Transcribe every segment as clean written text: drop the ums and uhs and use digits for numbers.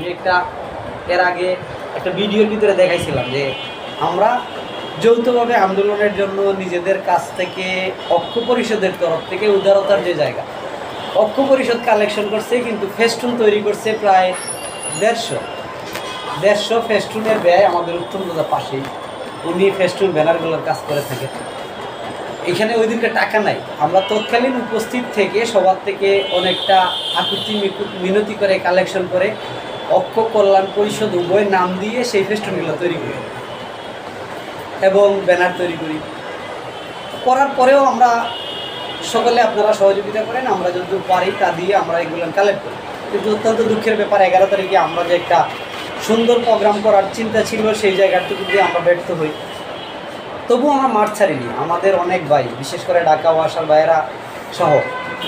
আমি এর আগে একটা ভিডিওর ভিতরে দেখাইছিলাম যে আমরা যৌথভাবে আন্দোলনের জন্য নিজেদের কাছ থেকে অক্ষ পরিষদের তরফ থেকে উদারতার যে জায়গা, অক্ষ পরিষদ কালেকশন করছে, কিন্তু ফেস্টুন তৈরি করছে প্রায় 150 ফেস্টুনের ব্যয় আমাদের উত্তম দাদা পাশেই, উনি ফেস্টুন ব্যানারগুলোর কাজ করে থাকে। এখানে ওই দিনকে টাকা নাই, আমরা তৎকালীন উপস্থিত থেকে সবার থেকে অনেকটা আকুতি মিনতি করে কালেকশন করে অক্ষ কল্যাণ পরিষদ উভয় নাম দিয়ে সেই ফেস্টুনগুলো তৈরি করি এবং ব্যানার তৈরি করার পরেও আমরা সকলে আপনারা সহযোগিতা করেন, আমরা যতদূর পারি তা দিয়ে আমরা এগুলো কালেক্ট করি। কিন্তু অত্যন্ত দুঃখের ব্যাপার 11 তারিখে আমরা যে একটা সুন্দর প্রোগ্রাম করার চিন্তা ছিল সেই জায়গাটুকু দিয়ে আমরা ব্যর্থ হই। তবুও আমরা মাঠ ছাড়িনি, আমাদের অনেক ভাই, বিশেষ করে ঢাকা ওয়াসার ভাইয়েরা সহ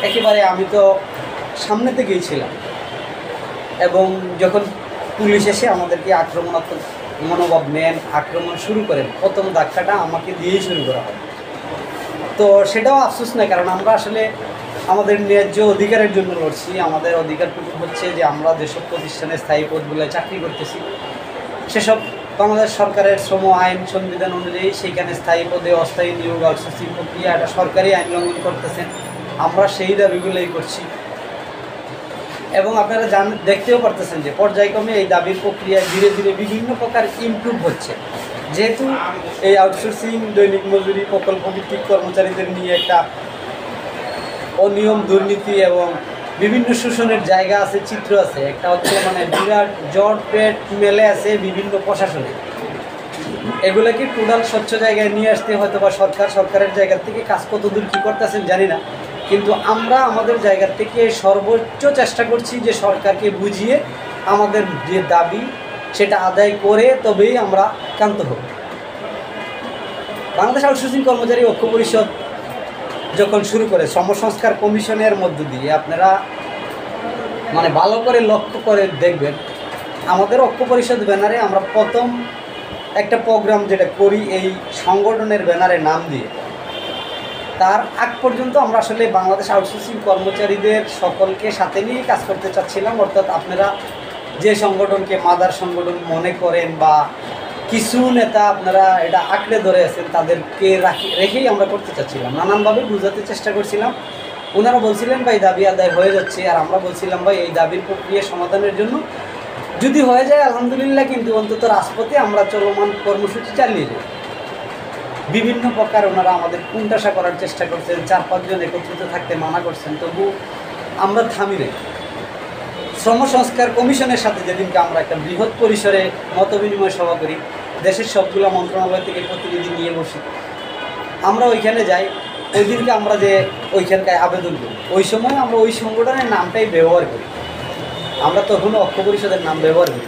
একেবারে আমি তো সামনে থেকেই ছিলাম। এবং যখন পুলিশ এসে আমাদেরকে আক্রমণাত্মক মনোভাব নেন, আক্রমণ শুরু করেন, প্রথম ধাক্কাটা আমাকে দিয়েই শুরু করা হয়। তো সেটাও আফসোস নয়, কারণ আমরা আসলে আমাদের ন্যায্য অধিকারের জন্য লড়ছি। আমাদের অধিকারটুকু হচ্ছে যে আমরা যেসব প্রতিষ্ঠানে স্থায়ী পদগুলোয় চাকরি করতেছি সেসব বাংলাদেশ সরকারের শ্রম আইন সংবিধান অনুযায়ী সেইখানে স্থায়ী পদে অস্থায়ী নিয়োগ আউটসোর্সিং প্রক্রিয়া এটা সরকারি আইন লঙ্ঘন করতেছেন, আমরা সেই দাবিগুলোই করছি। এবং আপনারা দেখতেও পারতেছেন যে পর্যায়ক্রমে এই দাবির প্রক্রিয়া ধীরে ধীরে বিভিন্ন প্রকার ইমপ্রুভ হচ্ছে। যেহেতু এই আউটসোর্সিং, দৈনিক মজুরি, প্রকল্প ভিত্তিক কর্মচারীদের নিয়ে একটা অনিয়ম, দুর্নীতি এবং বিভিন্ন শোষণের জায়গা আছে, চিত্র আছে, একটা হচ্ছে মানে বিরাট জট পেট মেলে আছে বিভিন্ন প্রশাসনে। এগুলোকে টোটাল স্বচ্ছ জায়গায় নিয়ে আসতে হয়তো বা সরকারের জায়গা থেকে কাজ কতদূর কী করতেছেন জানি না, কিন্তু আমরা আমাদের জায়গা থেকে সর্বোচ্চ চেষ্টা করছি যে সরকারকে বুঝিয়ে আমাদের যে দাবি সেটা আদায় করে তবেই আমরা ক্ষান্ত হব। বাংলাদেশ আউটসোর্সিং কর্মচারী ঐক্য পরিষদ যখন শুরু করে শ্রম সংস্কার কমিশনের মধ্য দিয়ে, আপনারা মানে ভালো করে লক্ষ্য করে দেখবেন, আমাদের ঐক্য পরিষদ ব্যানারে আমরা প্রথম একটা প্রোগ্রাম যেটা করি এই সংগঠনের ব্যানারে নাম দিয়ে, তার আগ পর্যন্ত আমরা আসলে বাংলাদেশ আউটসোর্সিং কর্মচারীদের সকলকে সাথে নিয়ে কাজ করতে চাচ্ছিলাম। অর্থাৎ আপনারা যে সংগঠনকে মাদার সংগঠন মনে করেন বা কিছু নেতা আপনারা এটা আঁকড়ে ধরে আছেন, তাদেরকে রেখেই আমরা করতে চাচ্ছিলাম, নানানভাবে বোঝাতে চেষ্টা করছিলাম। ওনারা বলছিলেন ভাই দাবি আদায় হয়ে যাচ্ছে, আর আমরা বলছিলাম ভাই এই দাবির প্রক্রিয়া সমাধানের জন্য যদি হয়ে যায় আলহামদুলিল্লাহ, কিন্তু অন্তত রাজপথে আমরা চলমান কর্মসূচি চালিয়ে যাই। বিভিন্ন প্রকার ওনারা আমাদের কুণ্ঠাসা করার চেষ্টা করছেন, 4-5 জন একত্রিত থাকতে মানা করছেন, তবু আমরা থামি নাই। শ্রম সংস্কার কমিশনের সাথে যেদিনকে আমরা একটা বৃহৎ পরিসরে মতবিনিময় সভা করি, দেশের সবগুলো মন্ত্রণালয় থেকে প্রতিনিধি নিয়ে বসি, আমরা ওইখানে যাই। ওই দিনকে আমরা যে ওইখানকায় আবেদন করি, ওই সময় আমরা ওই সংগঠনের নামটাই ব্যবহার করি, আমরা তখনও ঐক্য পরিষদের নাম ব্যবহার করি।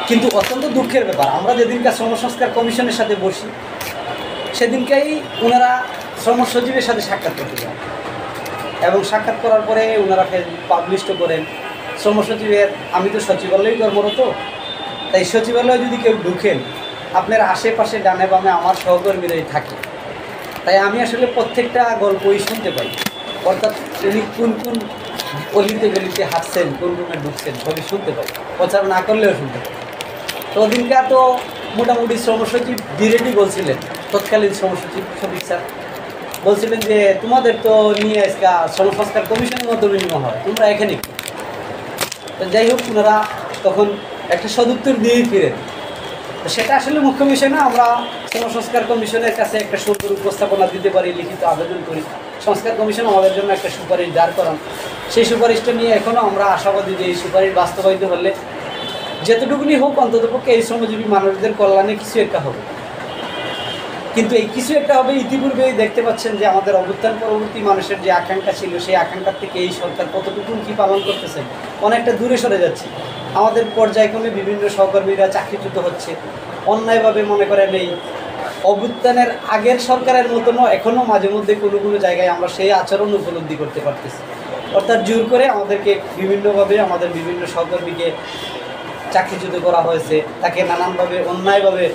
কিন্তু অত্যন্ত দুঃখের ব্যাপার, আমরা যেদিনকে শ্রম সংস্কার কমিশনের সাথে বসি সেদিনকেই ওনারা শ্রম সচিবের সাথে সাক্ষাৎ করতে যান, এবং সাক্ষাৎ করার পরে ওনারা পাবলিশও করেন। শ্রম সচিবের, আমি তো সচিবালয়েই কর্মরত, তাই সচিবালয়ে যদি কেউ ঢুকেন আপনার আশেপাশে ডানে বামে আমার সহকর্মীরাই থাকে, তাই আমি আসলে প্রত্যেকটা গল্পই শুনতে পাই। অর্থাৎ উনি কোন কোন অলিতে গলিতে হাঁটছেন, কোন রুমে ঢুকছেন সবই শুনতে পাই, প্রচার না করলেও শুনতে পাই। তো ওদিনকে তো মোটামুটি শ্রম সচিব ডিরেক্টলি বলছিলেন, তৎকালীন শ্রম সচিব শফিক স্যার বলছিলেন যে তোমাদের তো নিয়ে আজকে শ্রম সংস্কার কমিশনের মতো বিনিময় হয়, তোমরা এখানে। তো যাই হোক, ওনারা তখন একটা সদুত্তর দিয়েই ফিরেন। তো সেটা আসলে মুখ্য বিষয় না, আমরা শ্রম সংস্কার কমিশনের কাছে একটা সুন্দর উপস্থাপনা দিতে পারি, লিখিত আবেদন করি, সংস্কার কমিশন আমাদের জন্য একটা সুপারিশ দাঁড় করান। সেই সুপারিশটা নিয়ে এখনও আমরা আশাবাদী যে এই সুপারিশ বাস্তবায়িত হলে যেতটুকুনি হোক অন্ততপক্ষে এই শ্রমজীবী মানুষদের কল্যাণে কিছু একটা হবে। কিন্তু এই কিছু একটা হবে, ইতিপূর্বেই দেখতে পাচ্ছেন যে আমাদের অভ্যুত্থান পরবর্তী মানুষের যে আকাঙ্ক্ষা ছিল, সেই আকাঙ্ক্ষার থেকে এই সরকার কতটুকু কী পালন করতেছেন, অনেকটা দূরে সরে যাচ্ছে। আমাদের পর্যায়ক্রমে বিভিন্ন সহকর্মীরা চাকরিচ্যুত হচ্ছে অন্যায়ভাবে। মনে করেন এই অভ্যুত্থানের আগের সরকারের মতনও এখনও মাঝে মধ্যে কোনো কোনো জায়গায় আমরা সেই আচরণ উপলব্ধি করতে পারতেছি। অর্থাৎ জোর করে আমাদেরকে বিভিন্নভাবে আমাদের বিভিন্ন সহকর্মীকে চাকরিচ্যুত করা হয়েছে, তাকে নানানভাবে অন্যায়ভাবে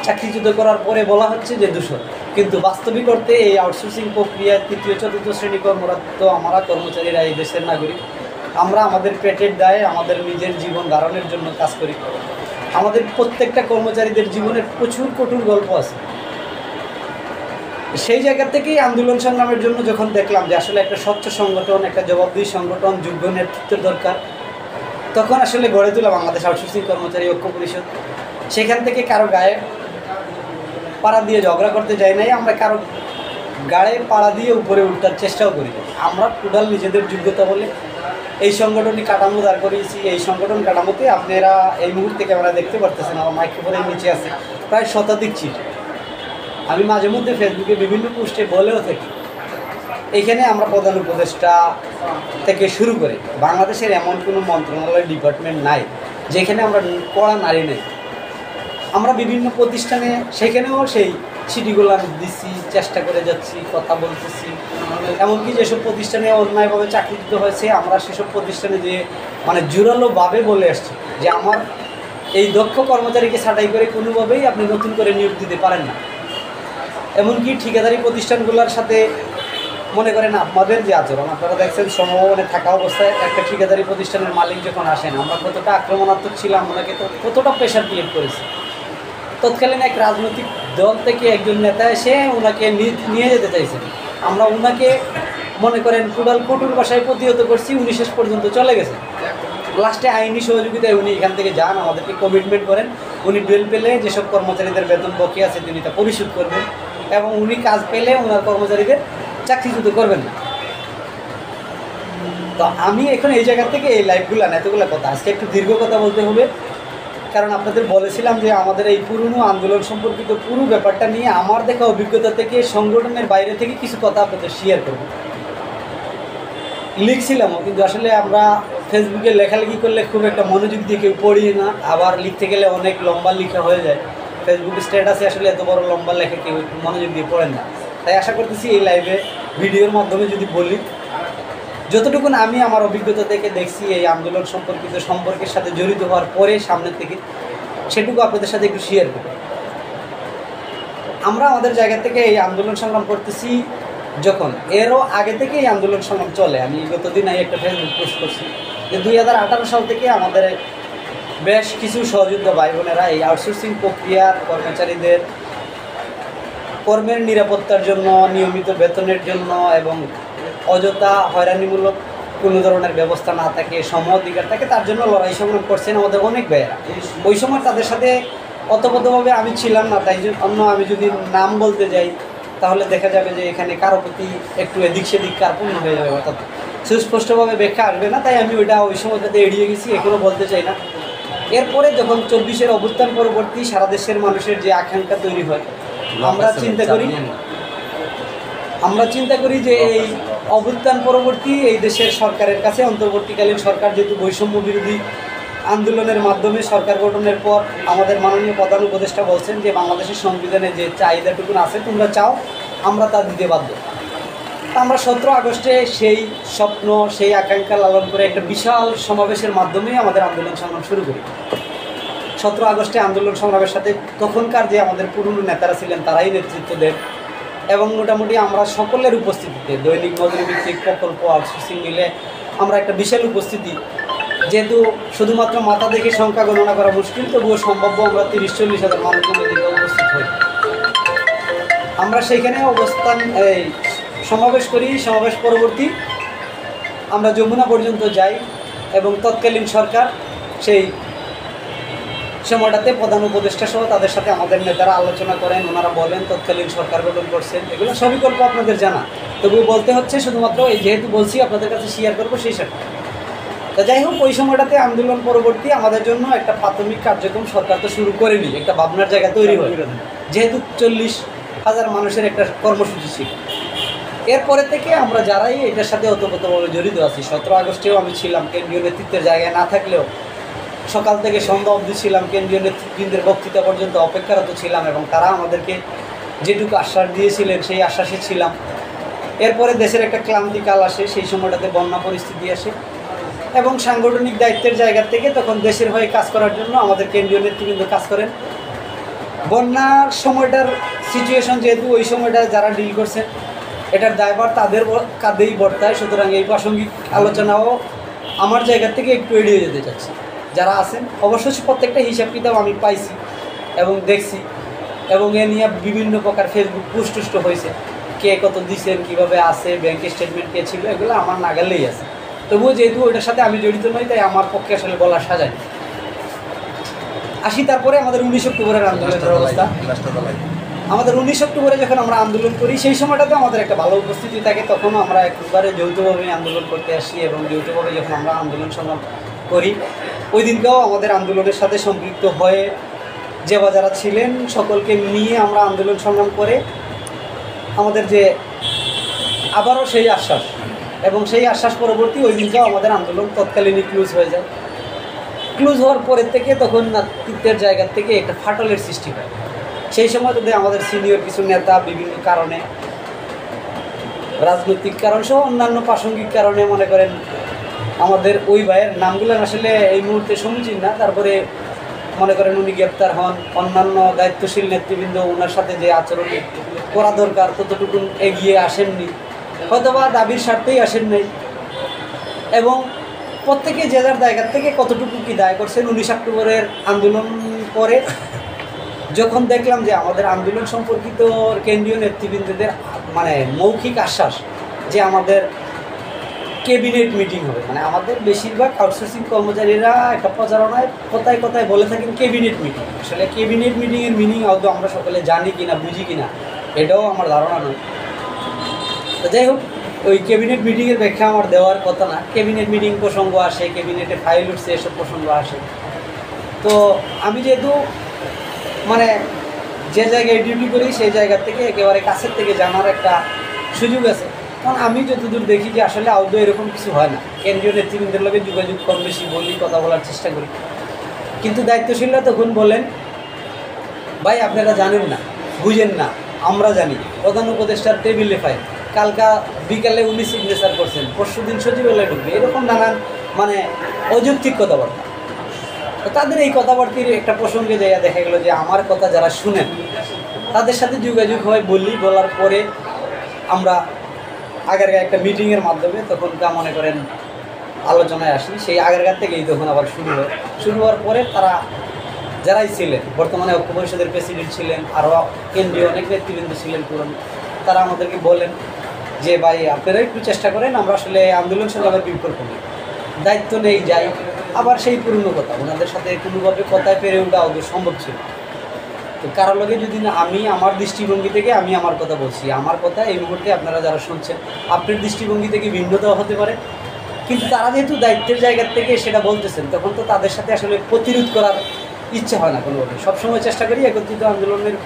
চাকরিচ্যুত করার পরে বলা হচ্ছে যে দূষণ, কিন্তু বাস্তবিক অর্থে এই আউটসোর্সিং প্রক্রিয়া 3য় 4র্থ শ্রেণী কর্মরত আমরা কর্মচারীরা এই দেশের নাগরিক, আমরা আমাদের পেটের দায়ে আমাদের নিজের জীবন ধারণের জন্য কাজ করি। আমাদের প্রত্যেকটা কর্মচারীদের জীবনের প্রচুর কঠোর গল্প আছে। সেই জায়গা থেকেই আন্দোলন সংগ্রামের জন্য যখন দেখলাম যে আসলে একটা স্বচ্ছ সংগঠন, একটা জবাবদিহি সংগঠন, যোগ্য নেতৃত্বের দরকার, তখন আসলে গড়ে তোলা বাংলাদেশ আউটসোর্সিং কর্মচারী ঐক্য পরিষদ। সেখান থেকে কারো গায়ে পাড়া দিয়ে ঝগড়া করতে যাই নাই, আমরা কারো গায়ে পাড়া দিয়ে উপরে উঠার চেষ্টাও করি। আমরা টোটাল নিজেদের যোগ্যতা বলে এই সংগঠনটি কাঠামো দাঁড় করিয়েছি। এই সংগঠন কাঠামোতে আপনারা এই মুহূর্তে ক্যামেরা দেখতে পারতেছেন, আমার মাইক্রোফোনের নিচে আছে প্রায় শতাধিক চিঠি। আমি মাঝে মধ্যে ফেসবুকে বিভিন্ন পোস্টে বলেও থাকি, এইখানে আমরা প্রধান উপদেষ্টা থেকে শুরু করে বাংলাদেশের এমন কোনো মন্ত্রণালয় ডিপার্টমেন্ট নাই যেখানে আমরা কড়া নারী নেই। আমরা বিভিন্ন প্রতিষ্ঠানে সেখানেও সেই চিঠিগুলো আমি দিচ্ছি, চেষ্টা করে যাচ্ছি, কথা বলতেছি। এমনকি যেসব প্রতিষ্ঠানে অন্যায়ভাবে চাকরিচ্যুত হয়েছে, আমরা সেসব প্রতিষ্ঠানে যে মানে জোরালোভাবে বলে আসছি যে আমার এই দক্ষ কর্মচারীকে ছাঁটাই করে কোনোভাবেই আপনি নতুন করে নিয়োগ দিতে পারেন না। এমনকি ঠিকাদারি প্রতিষ্ঠানগুলোর সাথে মনে করেন আপনাদের যে আচরণ, আপনারা দেখছেন সমভবনে থাকা অবস্থায় একটা ঠিকাদারি প্রতিষ্ঠানের মালিক যখন আসেন, আমরা কতটা আক্রমণাত্মক ছিলাম, ওনাকে তো কতটা প্রেশার ক্রিয়েট করেছি। তৎকালীন এক রাজনৈতিক দল থেকে একজন নেতা এসে ওনাকে নিয়ে যেতে চাইছেন, আমরা ওনাকে মনে করেন টোটাল কঠোর ভাষায় প্রতিহত করছি। উনি শেষ পর্যন্ত চলে গেছেন। লাস্টে আইনি সহযোগিতায় উনি এখান থেকে যান, আমাদেরকে কমিটমেন্ট করেন উনি বেল পেলে যেসব কর্মচারীদের বেতন বকেয়া আছে তিনি তা পরিশোধ করবেন, এবং উনি কাজ পেলে ওনার কর্মচারীদের চাকরিচ্যুত করবেন না। তো আমি এখন এই জায়গা থেকে এই লাইভগুলো না, এতগুলো কথা আজকে একটু দীর্ঘ কথা বলতে হবে, কারণ আপনাদের বলেছিলাম যে আমাদের এই পুরনো আন্দোলন সম্পর্কিত পুরো ব্যাপারটা নিয়ে আমার দেখা অভিজ্ঞতা থেকে, সংগঠনের বাইরে থেকে কিছু কথা আপনাদের শেয়ার করব। লিখছিলামও, কিন্তু আসলে আমরা ফেসবুকে লেখালেখি করলে খুব একটা মনোযোগ দিয়ে কেউ পড়ি না, আবার লিখতে গেলে অনেক লম্বা লেখা হয়ে যায়। ফেসবুক স্ট্যাটাসে আসলে এত বড় লম্বা লেখা কেউ মনোযোগ দিয়ে পড়েন না। তাই আশা করতেছি এই লাইভে ভিডিওর মাধ্যমে যদি বলি, যতটুকু আমি আমার অভিজ্ঞতা থেকে দেখছি এই আন্দোলন সম্পর্কের সাথে জড়িত হওয়ার পরে সামনের থেকে, সেটুকু আপনাদের সাথে একটু শেয়ার করি। আমরা আমাদের জায়গা থেকে এই আন্দোলন সংগ্রাম করতেছি যখন, এরও আগে থেকে এই আন্দোলন সংগ্রাম চলে। আমি গতদিন একটা ফেসবুক পোস্ট করছি যে 2018 সাল থেকে আমাদের বেশ কিছু সহযোদ্ধা ভাই বোনেরা এই আউটসোর্সিং প্রক্রিয়ার কর্মচারীদের কর্মের নিরাপত্তার জন্য, নিয়মিত বেতনের জন্য এবং অযথা হয়রানিমূলক কোনো ধরনের ব্যবস্থা না থাকে, সম অধিকার থাকে, তার জন্য লড়াই সংগ্রাম করছেন আমাদের অনেক ভাইয়েরা। ওই সময় তাদের সাথে অতপ্রতভাবে আমি ছিলাম না, তাই জন্য আমি যদি নাম বলতে যাই তাহলে দেখা যাবে যে এখানে কারো প্রতি একটু এদিক সেদিক কার্পণ্য হয়ে যাবে, অর্থাৎ সুস্পষ্টভাবে ব্যাখ্যা আসবে না। তাই আমি ওই সময়টাতে এড়িয়ে গেছি, এখনও বলতে চাই না। এরপরে যখন 24-এর অভ্যুত্থান পরবর্তী সারা দেশের মানুষের যে আকাঙ্ক্ষা তৈরি হয়, আমরা চিন্তা করি যে এই অভ্যুত্থান পরবর্তী এই দেশের সরকারের কাছে, অন্তর্বর্তীকালীন সরকার যেহেতু বৈষম্য বিরোধী আন্দোলনের মাধ্যমে সরকার গঠনের পর আমাদের মাননীয় প্রধান উপদেষ্টা বলছেন যে বাংলাদেশের সংবিধানে যে চাহিদাটুকুন আছে তোমরা চাও, আমরা তা দিতে বাধ্য। আমরা 17 আগস্টে সেই স্বপ্ন, সেই আকাঙ্ক্ষা লালন করে একটা বিশাল সমাবেশের মাধ্যমে আমাদের আন্দোলন সংগ্রাম শুরু করি। 17 আগস্টে আন্দোলন সংগ্রামের সাথে তখনকার যে আমাদের পুরনো নেতারা ছিলেন তারাই নেতৃত্ব দেন, এবং মোটামুটি আমরা সকলের উপস্থিতিতে দৈনিক মজুরি ভিত্তিক প্রকল্প আউটসোর্সিং মিলে আমরা একটা বিশাল উপস্থিতি, যেহেতু শুধুমাত্র মাথা দেখে সংখ্যা গণনা করা মুশকিল, তবুও সম্ভাব্য আমরা 30-40 হাজার মানুষের মধ্যে উপস্থিত হই। আমরা সেইখানে সমাবেশ করি। সমাবেশ পরবর্তী আমরা যমুনা পর্যন্ত যাই, এবং তৎকালীন সরকার সেই সময়টাতে প্রধান উপদেষ্টা সহ তাদের সাথে আমাদের নেতারা আলোচনা করেন। ওনারা বলেন তৎকালীন সরকার গঠন করছেন, এগুলো সবই গল্প আপনাদের জানা, তবুও বলতে হচ্ছে শুধুমাত্র এই যেহেতু বলছি আপনাদের কাছে শেয়ার করবো সেই সাথে। তা যাই হোক, ওই সময়টাতে আন্দোলন পরবর্তী আমাদের জন্য একটা প্রাথমিক কার্যক্রম সরকার তো শুরু করেনি, একটা ভাবনার জায়গা তৈরি হয়, যেহেতু 40,000 মানুষের একটা কর্মসূচি ছিল। এরপরে থেকে আমরা যারাই এটার সাথে ওতপ্রোতভাবে জড়িত আছি, 17 আগস্টেও আমি ছিলাম, কেন্দ্রীয় নেতৃত্বের জায়গায় না থাকলেও সকাল থেকে সন্ধ্যা অবধি ছিলাম, কেন্দ্রীয় নেতৃবৃন্দের বক্তৃতা পর্যন্ত অপেক্ষারত ছিলাম, এবং তারা আমাদেরকে যেটুকু আশ্বাস দিয়েছিলেন সেই আশ্বাসে ছিলাম। এরপরে দেশের একটা ক্লান্তিকাল আসে, সেই সময়টাতে বন্যা পরিস্থিতি আসে, এবং সাংগঠনিক দায়িত্বের জায়গা থেকে তখন দেশের হয়ে কাজ করার জন্য আমাদের কেন্দ্রীয় নেতৃবৃন্দ কাজ করেন। বন্যার সময়টার সিচুয়েশন যেহেতু ওই সময়টা যারা ডিল করছেন, এটার দায়ভার তাদের কাঁধেই বর্তায়, সুতরাং এই প্রাসঙ্গিক আলোচনাও আমার জায়গা থেকে একটু এড়িয়ে যেতে চাচ্ছি। যারা আছেন অবশ্যই প্রত্যেকটা হিসাব কিতাব আমি পাইছি এবং দেখছি, এবং এ নিয়ে বিভিন্ন প্রকার ফেসবুক পোস্ট টোস্ট হয়েছে, কে কত দিচ্ছেন, কীভাবে আছে, ব্যাংক স্টেটমেন্ট কে ছিল, এগুলো আমার নাগালেই আছে। তবুও যেহেতু ওইটার সাথে আমি জড়িত নই, তাই আমার পক্ষে আসলে বলা সাজায় আসি। তারপরে আমাদের 19 অক্টোবরের আন্দোলনের অবস্থা। আমাদের 19 অক্টোবরে যখন আমরা আন্দোলন করি, সেই সময়টাতে আমাদের একটা ভালো উপস্থিতি থাকে। তখনও আমরা একবারে যৌথভাবে আন্দোলন করতে আসি, এবং যৌথভাবে যখন আমরা আন্দোলন সংগ্রাম করি, ওই দিনকেও আমাদের আন্দোলনের সাথে সম্পৃক্ত হয়ে যে যারা ছিলেন সকলকে নিয়ে আমরা আন্দোলন সংগ্রাম করে আমাদের যে আবারও সেই আশ্বাস, এবং সেই আশ্বাস পরবর্তী ওই দিনকেও আমাদের আন্দোলন তৎকালীনই ক্লোজ হয়ে যায়। ক্লোজ হওয়ার পরের থেকে তখন নেতৃত্বের জায়গা থেকে একটা ফাটলের সৃষ্টি হয়। সেই সময় যদি আমাদের সিনিয়র কিছু নেতা বিভিন্ন কারণে, রাজনৈতিক কারণ সহ অন্যান্য প্রাসঙ্গিক কারণে, মনে করেন আমাদের ওই ভাইয়ের নামগুলো আসলে এই মুহূর্তে সমীচীন না, তারপরে মনে করেন উনি গ্রেপ্তার হন, অন্যান্য দায়িত্বশীল নেতৃবৃন্দ ওনার সাথে যে আচরণ করা দরকার ততটুকু এগিয়ে আসেননি, হয়তোবা দাবির স্বার্থেই আসেন নাই, এবং প্রত্যেকে যে যার জায়গার থেকে কতটুকু কী দায় করছেন। 19 অক্টোবরের আন্দোলন পরে যখন দেখলাম যে আমাদের আন্দোলন সম্পর্কিত কেন্দ্রীয় নেতৃবৃন্দদের মানে মৌখিক আশ্বাস যে আমাদের ক্যাবিনেট মিটিং হবে, মানে আমাদের বেশিরভাগ আউটসোর্সিং কর্মচারীরা একটা প্রচারণায় কথায় কথায় বলে থাকেন ক্যাবিনেট মিটিং। আসলে ক্যাবিনেট মিটিংয়ের মিনিং হয়তো আমরা সকলে জানি কিনা, বুঝি কিনা, এটাও আমার ধারণা নয়। তো যাই হোক, ওই ক্যাবিনেট মিটিংয়ের ব্যাখ্যা আমার দেওয়ার কথা না। ক্যাবিনেট মিটিং প্রসঙ্গ আসে, ক্যাবিনেটে ফাইল উঠছে, এসব প্রসঙ্গ আসে। তো আমি যেহেতু মানে যে জায়গায় ডিউটি করি সেই জায়গা থেকে একেবারে কাছের থেকে জানার একটা সুযোগ আছে, কারণ আমি যতদূর দেখি যে আসলে আদৌ এরকম কিছু হয় না। কেন্দ্রীয় নেতৃবৃন্দের লগে যোগাযোগ কম বেশি বলি, কথা বলার চেষ্টা করি, কিন্তু দায়িত্বশীলরা তখন বলেন, ভাই আপনারা জানেন না, বুঝেন না, আমরা জানি। প্রধান উপদেষ্টার টেবিলে ফাইল, কালকা বিকালে উনি সিগনেচার করছেন, পরশু দিন সচিবালয়ে ঢুকবে, এরকম নানান মানে অযৌক্তিক কথাবার্তা। তো তাদের এই কথাবার্তির একটা প্রসঙ্গে যাইয়া দেখা গেলো যে আমার কথা যারা শুনেন তাদের সাথে যোগাযোগ হয়, বলার পরে আমরা আগেরকার একটা মিটিংয়ের মাধ্যমে তখন তা মনে করেন আলোচনায় আসি। সেই আগেরকার থেকেই তখন আবার শুরু হয়। শুরু হওয়ার পরে তারা যারাই ছিলেন, বর্তমানে ঐক্য পরিষদের প্রেসিডেন্ট ছিলেন, আরও কেন্দ্রীয় অনেক নেতৃবৃন্দ ছিলেন পুরনো, তারা আমাদেরকে বলেন যে ভাই আপনারা একটু চেষ্টা করেন, আমরা আসলে আন্দোলন সংগ্রামের বিকল্প নেই, দায়িত্ব নেই যাই। আবার সেই পুরনো কথা, ওনাদের সাথে কোনোভাবে কথায় পেরে ওঠা ওদের সম্ভব ছিল। তো কারো লগে যদি না, আমি আমার দৃষ্টিভঙ্গি থেকে আমি আমার কথা বলছি, আমার কথা এই মুহূর্তে আপনারা যারা শুনছেন আপনার দৃষ্টিভঙ্গি থেকে ভিন্নতাও হতে পারে, কিন্তু তারা যেহেতু দায়িত্বের জায়গার থেকে সেটা বলতেছেন, তখন তো তাদের সাথে আসলে প্রতিরোধ করার ইচ্ছা হয় না কোনোভাবে। সবসময় চেষ্টা করি একত্রিত আন্দোলনের।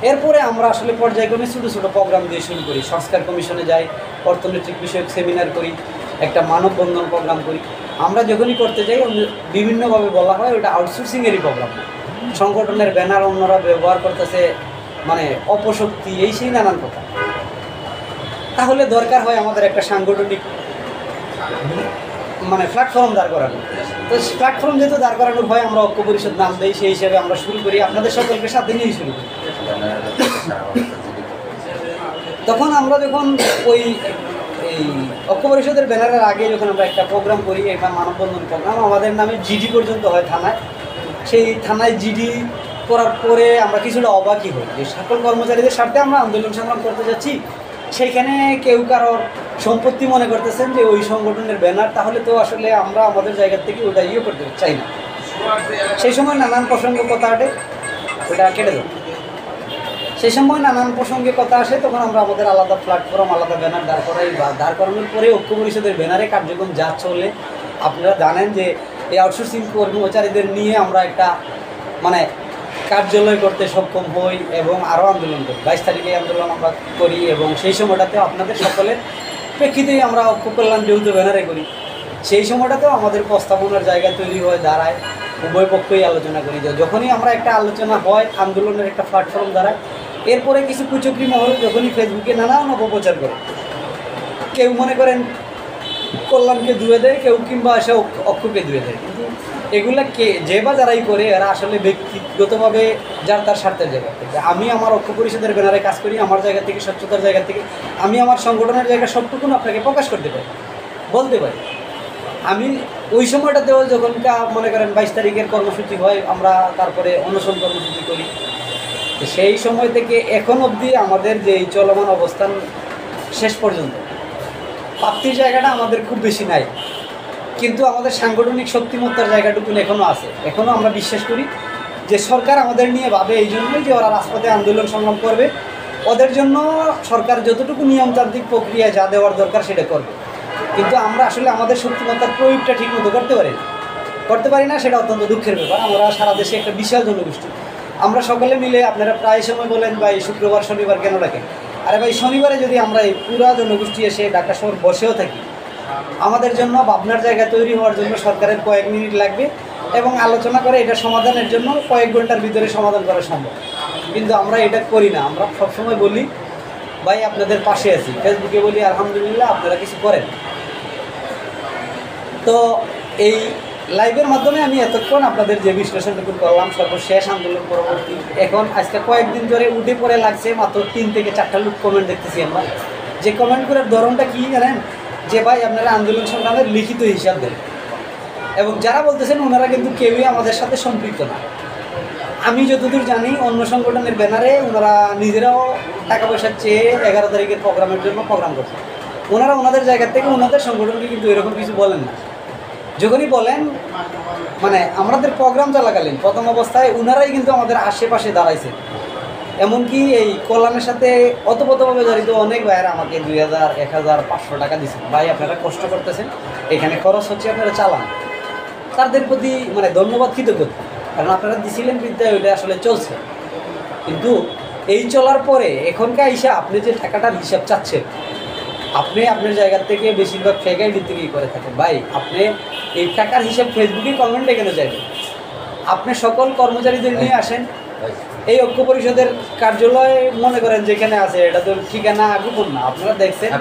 এরপরে আমরা আসলে পর্যায়ক্রমে ছোটো ছোটো প্রোগ্রাম দিয়ে শুরু করি। সংস্কার কমিশনে যাই, অর্থনৈতিক বিষয়ক সেমিনার করি, একটা মানববন্ধন প্রোগ্রাম করি। আমরা যখনই করতে যাই বিভিন্নভাবে বলা হয় ওটা আউটসোর্সিংয়েরই প্রোগ্রাম, সংগঠনের ব্যানার অন্যরা ব্যবহার করতেছে, মানে অপশক্তি, এই সেই নানান কথা। তাহলে দরকার হয় আমাদের একটা সাংগঠনিক মানে প্ল্যাটফর্ম দাঁড় করানো। তো প্ল্যাটফর্ম যেহেতু দাঁড় করানোর হয়, আমরা ঐক্য পরিষদ নাম দেই, সেই হিসেবে আমরা শুরু করি, আপনাদের সকলকে সাথে নিয়েই শুরু করি। তখন আমরা যখন ওই এই ঐক্য পরিষদের ব্যানারের আগে যখন আমরা একটা প্রোগ্রাম করি, একটা মানববন্ধন প্রোগ্রাম, আমাদের নামে জিডি পর্যন্ত হয় থানায়। সেই থানায় জিডি করার পরে আমরা কিছুটা অবাকই হই যে সকল কর্মচারীদের স্বার্থে আমরা আন্দোলন সংগ্রাম করতে যাচ্ছি, সেইখানে কেউ কারোর সম্পত্তি মনে করতেছেন যে ওই সংগঠনের ব্যানার, তাহলে তো আসলে আমরা আমাদের জায়গা থেকে ওটা করতে চাই না। সেই সময় নানান প্রসঙ্গে কথা ওঠে, ওটা কেটে দেব। সেই সময় নানান প্রসঙ্গে কথা আসে, তখন আমরা আমাদের আলাদা প্ল্যাটফর্ম, আলাদা ব্যানার দাঁড় করাই। বা দাঁড় করানোর পরে ঐক্য পরিষদের ব্যানারে কার্যক্রম যা চলে, আপনারা জানেন যে এই আউটসোর্সিং কর্মচারীদের নিয়ে আমরা একটা মানে কার্যালয় করতে সক্ষম হই এবং আরও আন্দোলন করি। 22 তারিখে আন্দোলন আমরা করি, এবং সেই সময়টাতে আপনাদের সকলের প্রেক্ষিতেই আমরা ঐক্য কল্যাণ যৌথ ব্যানারে করি। সেই সময়টাতেও আমাদের প্রস্তাবনার জায়গা তৈরি হয়ে দাঁড়ায়, উভয় পক্ষই আলোচনা করি। যখনই আমরা একটা আলোচনা হয়, আন্দোলনের একটা প্ল্যাটফর্ম দাঁড়ায়, এরপরে কিছু কুচক্রি মহল যখনই ফেসবুকে নানান অপপ্রচার করে, কেউ মনে করেন কল্যাণকে ধুয়ে দেয়, কেউ কিংবা এসে অক্ষকে ধুয়ে দেয়। কিন্তু এগুলা কে যে বা যারাই করে, এরা আসলে ব্যক্তিগতভাবে যার তার স্বার্থের জায়গা থেকে। আমি আমার ঐক্য পরিষদের ব্যানারে কাজ করি, আমার জায়গা থেকে, স্বচ্ছতার জায়গা থেকে আমি আমার সংগঠনের জায়গা সবটুকুন আপনাকে প্রকাশ করতে পারি, বলতে পারি। আমি ওই সময়টাতেও যখন মনে করেন 22 তারিখের কর্মসূচি হয়, আমরা তারপরে অনশন কর্মসূচি করি। সেই সময় থেকে এখন অবধি আমাদের যে এই চলমান অবস্থান শেষ পর্যন্ত প্রাপ্তির জায়গাটা আমাদের খুব বেশি নাই, কিন্তু আমাদের সাংগঠনিক শক্তিমত্তার জায়গাটুকু এখনও আছে। এখনও আমরা বিশ্বাস করি যে সরকার আমাদের নিয়ে ভাবে এই জন্যই যে ওরা রাজপথে আন্দোলন সংগ্রাম করবে, ওদের জন্য সরকার যতটুকু নিয়মতান্ত্রিক প্রক্রিয়া যা দেওয়ার দরকার সেটা করবে। কিন্তু আমরা আসলে আমাদের শক্তিমত্তার প্রয়োগটা ঠিকমতো করতে পারি না, সেটা অত্যন্ত দুঃখের ব্যাপার। আমরা সারা দেশে একটা বিশাল জনগোষ্ঠী, আমরা সকলে মিলে, আপনারা প্রায় সময় বলেন ভাই শুক্রবার শনিবার কেন ডাকেন? আরে ভাই, শনিবারে যদি আমরা এই পুরা জনগোষ্ঠী এসে ঢাকা শহর বসেও থাকি, আমাদের জন্য ভাবনার জায়গা তৈরি হওয়ার জন্য সরকারের কয়েক মিনিট লাগবে এবং আলোচনা করে এটা সমাধানের জন্য কয়েক ঘন্টার ভিতরে সমাধান করা সম্ভব। কিন্তু আমরা এটা করি না। আমরা সবসময় বলি ভাই আপনাদের পাশে আছি, ফেসবুকে বলি আলহামদুলিল্লাহ আপনারা কিছু করেন। তো এই লাইভের মাধ্যমে আমি এতক্ষণ আপনাদের যে বিশ্লেষণটুকু করলাম সর্বশেষ আন্দোলন পরবর্তী, এখন আজকে কয়েকদিন ধরে উঠে পড়ে লাগছে মাত্র 3 থেকে 4টা লোক কমেন্ট দেখতেছি আমরা। যে কমেন্ট করার ধরনটা কী জানেন? যে ভাই আপনারা আন্দোলন সংগ্রামের লিখিত হিসাব দেন, এবং যারা বলতেছেন ওনারা কিন্তু কেউই আমাদের সাথে সম্পৃক্ত না। আমি যতদূর জানি অন্য সংগঠনের ব্যানারে ওনারা নিজেরাও টাকা পয়সা চেয়ে 11 তারিখের প্রোগ্রামের জন্য প্রোগ্রাম করছে। ওনারা ওনাদের জায়গা থেকে ওনাদের সংগঠনকে কিন্তু এরকম কিছু বলেন না। যখনই বলেন মানে আমাদের প্রোগ্রাম চলাকালীন প্রথম অবস্থায় ওনারাই কিন্তু আমাদের আশেপাশে দাঁড়াইছে। এমনকি এই কল্যাণের সাথে অতপ্রতভাবে জড়িত অনেক ভাইয়েরা আমাকে 2000, 1000, 500 টাকা দিচ্ছেন। ভাই আপনারা কষ্ট করতেছেন, এখানে খরচ হচ্ছে, আপনারা চালান। তাদের প্রতি মানে ধন্যবাদ, কৃতজ্ঞতা, কারণ আপনারা দিছিলেন বিদ্যায়, ওইটা আসলে চলছে। কিন্তু এই চলার পরে এখনকার হিসাব, আপনি যে টাকাটার হিসাব চাচ্ছেন, আপনি আপনার জায়গা থেকে বেশিরভাগ ফেক আইডি থেকেই করে থাকেন। ভাই আপনি এই টাকার হিসাব ফেসবুকে কমেন্টে কেন চাইবেন? আপনি সকল কর্মচারীদের নিয়ে আসেন, এই ঐক্য পরিষদের কার্যালয় মনে করেন যেখানে আছে, এটা তো ঠিকানা গোপন না। আপনারা দেখছেন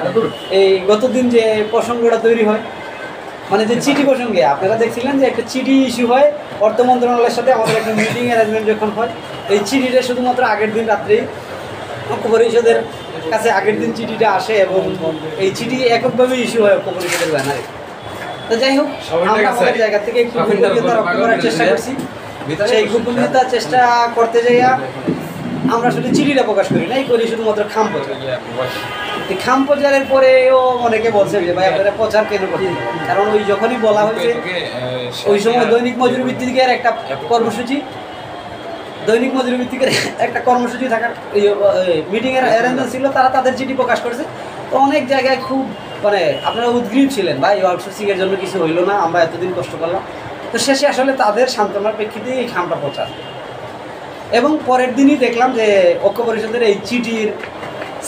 এই গতদিন যে প্রসঙ্গটা তৈরি হয়, মানে যে চিঠি প্রসঙ্গে আপনারা দেখছিলেন যে একটা চিঠি ইস্যু হয় অর্থ মন্ত্রণালয়ের সাথে, আমাদের একটা মিটিং অ্যারেঞ্জমেন্ট যখন হয়, এই চিঠিটা শুধুমাত্র আগের দিন রাত্রেই ঐক্য পরিষদের কাছে আগের দিন চিঠিটা আসে এবং এই চিঠি এককভাবে ইস্যু হয় ঐক্য পরিষদের ব্যানারে। তো যাই হোক, আমরা আমাদের জায়গা থেকে একটু গোপনীয়তা রক্ষা করার চেষ্টা করছি। সেই গোপনীয়তার চেষ্টা করতে যাইয়া আমরা শুধু চিঠিটা প্রকাশ করি নাই, করি শুধুমাত্র খাম প্রচার। এই খাম প্রচারের পরেও অনেকে বলছে যে ভাই আপনারা প্রচার কেন করছেন? কারণ ওই যখনই বলা হয়েছে ওই সময় দৈনিক মজুরি ভিত্তিকের একটা কর্মসূচি, দৈনিক মজুরি ভিত্তিকের একটা কর্মসূচি থাকার মিটিংয়ের অ্যারেঞ্জমেন্ট ছিল, তারা তাদের চিঠি প্রকাশ করেছে। তো অনেক জায়গায় খুব মানে আপনারা উদ্গ্রীব ছিলেন, ভাই আউটসোর্সিংয়ের জন্য কিছু হইলো না, আমরা এতদিন কষ্ট করলাম। তো শেষে আসলে তাদের সান্ত্বনার প্রেক্ষিতেই এই খামটা প্রচার। এবং পরের দিনই দেখলাম যে ঐক্য পরিষদের এই চিঠির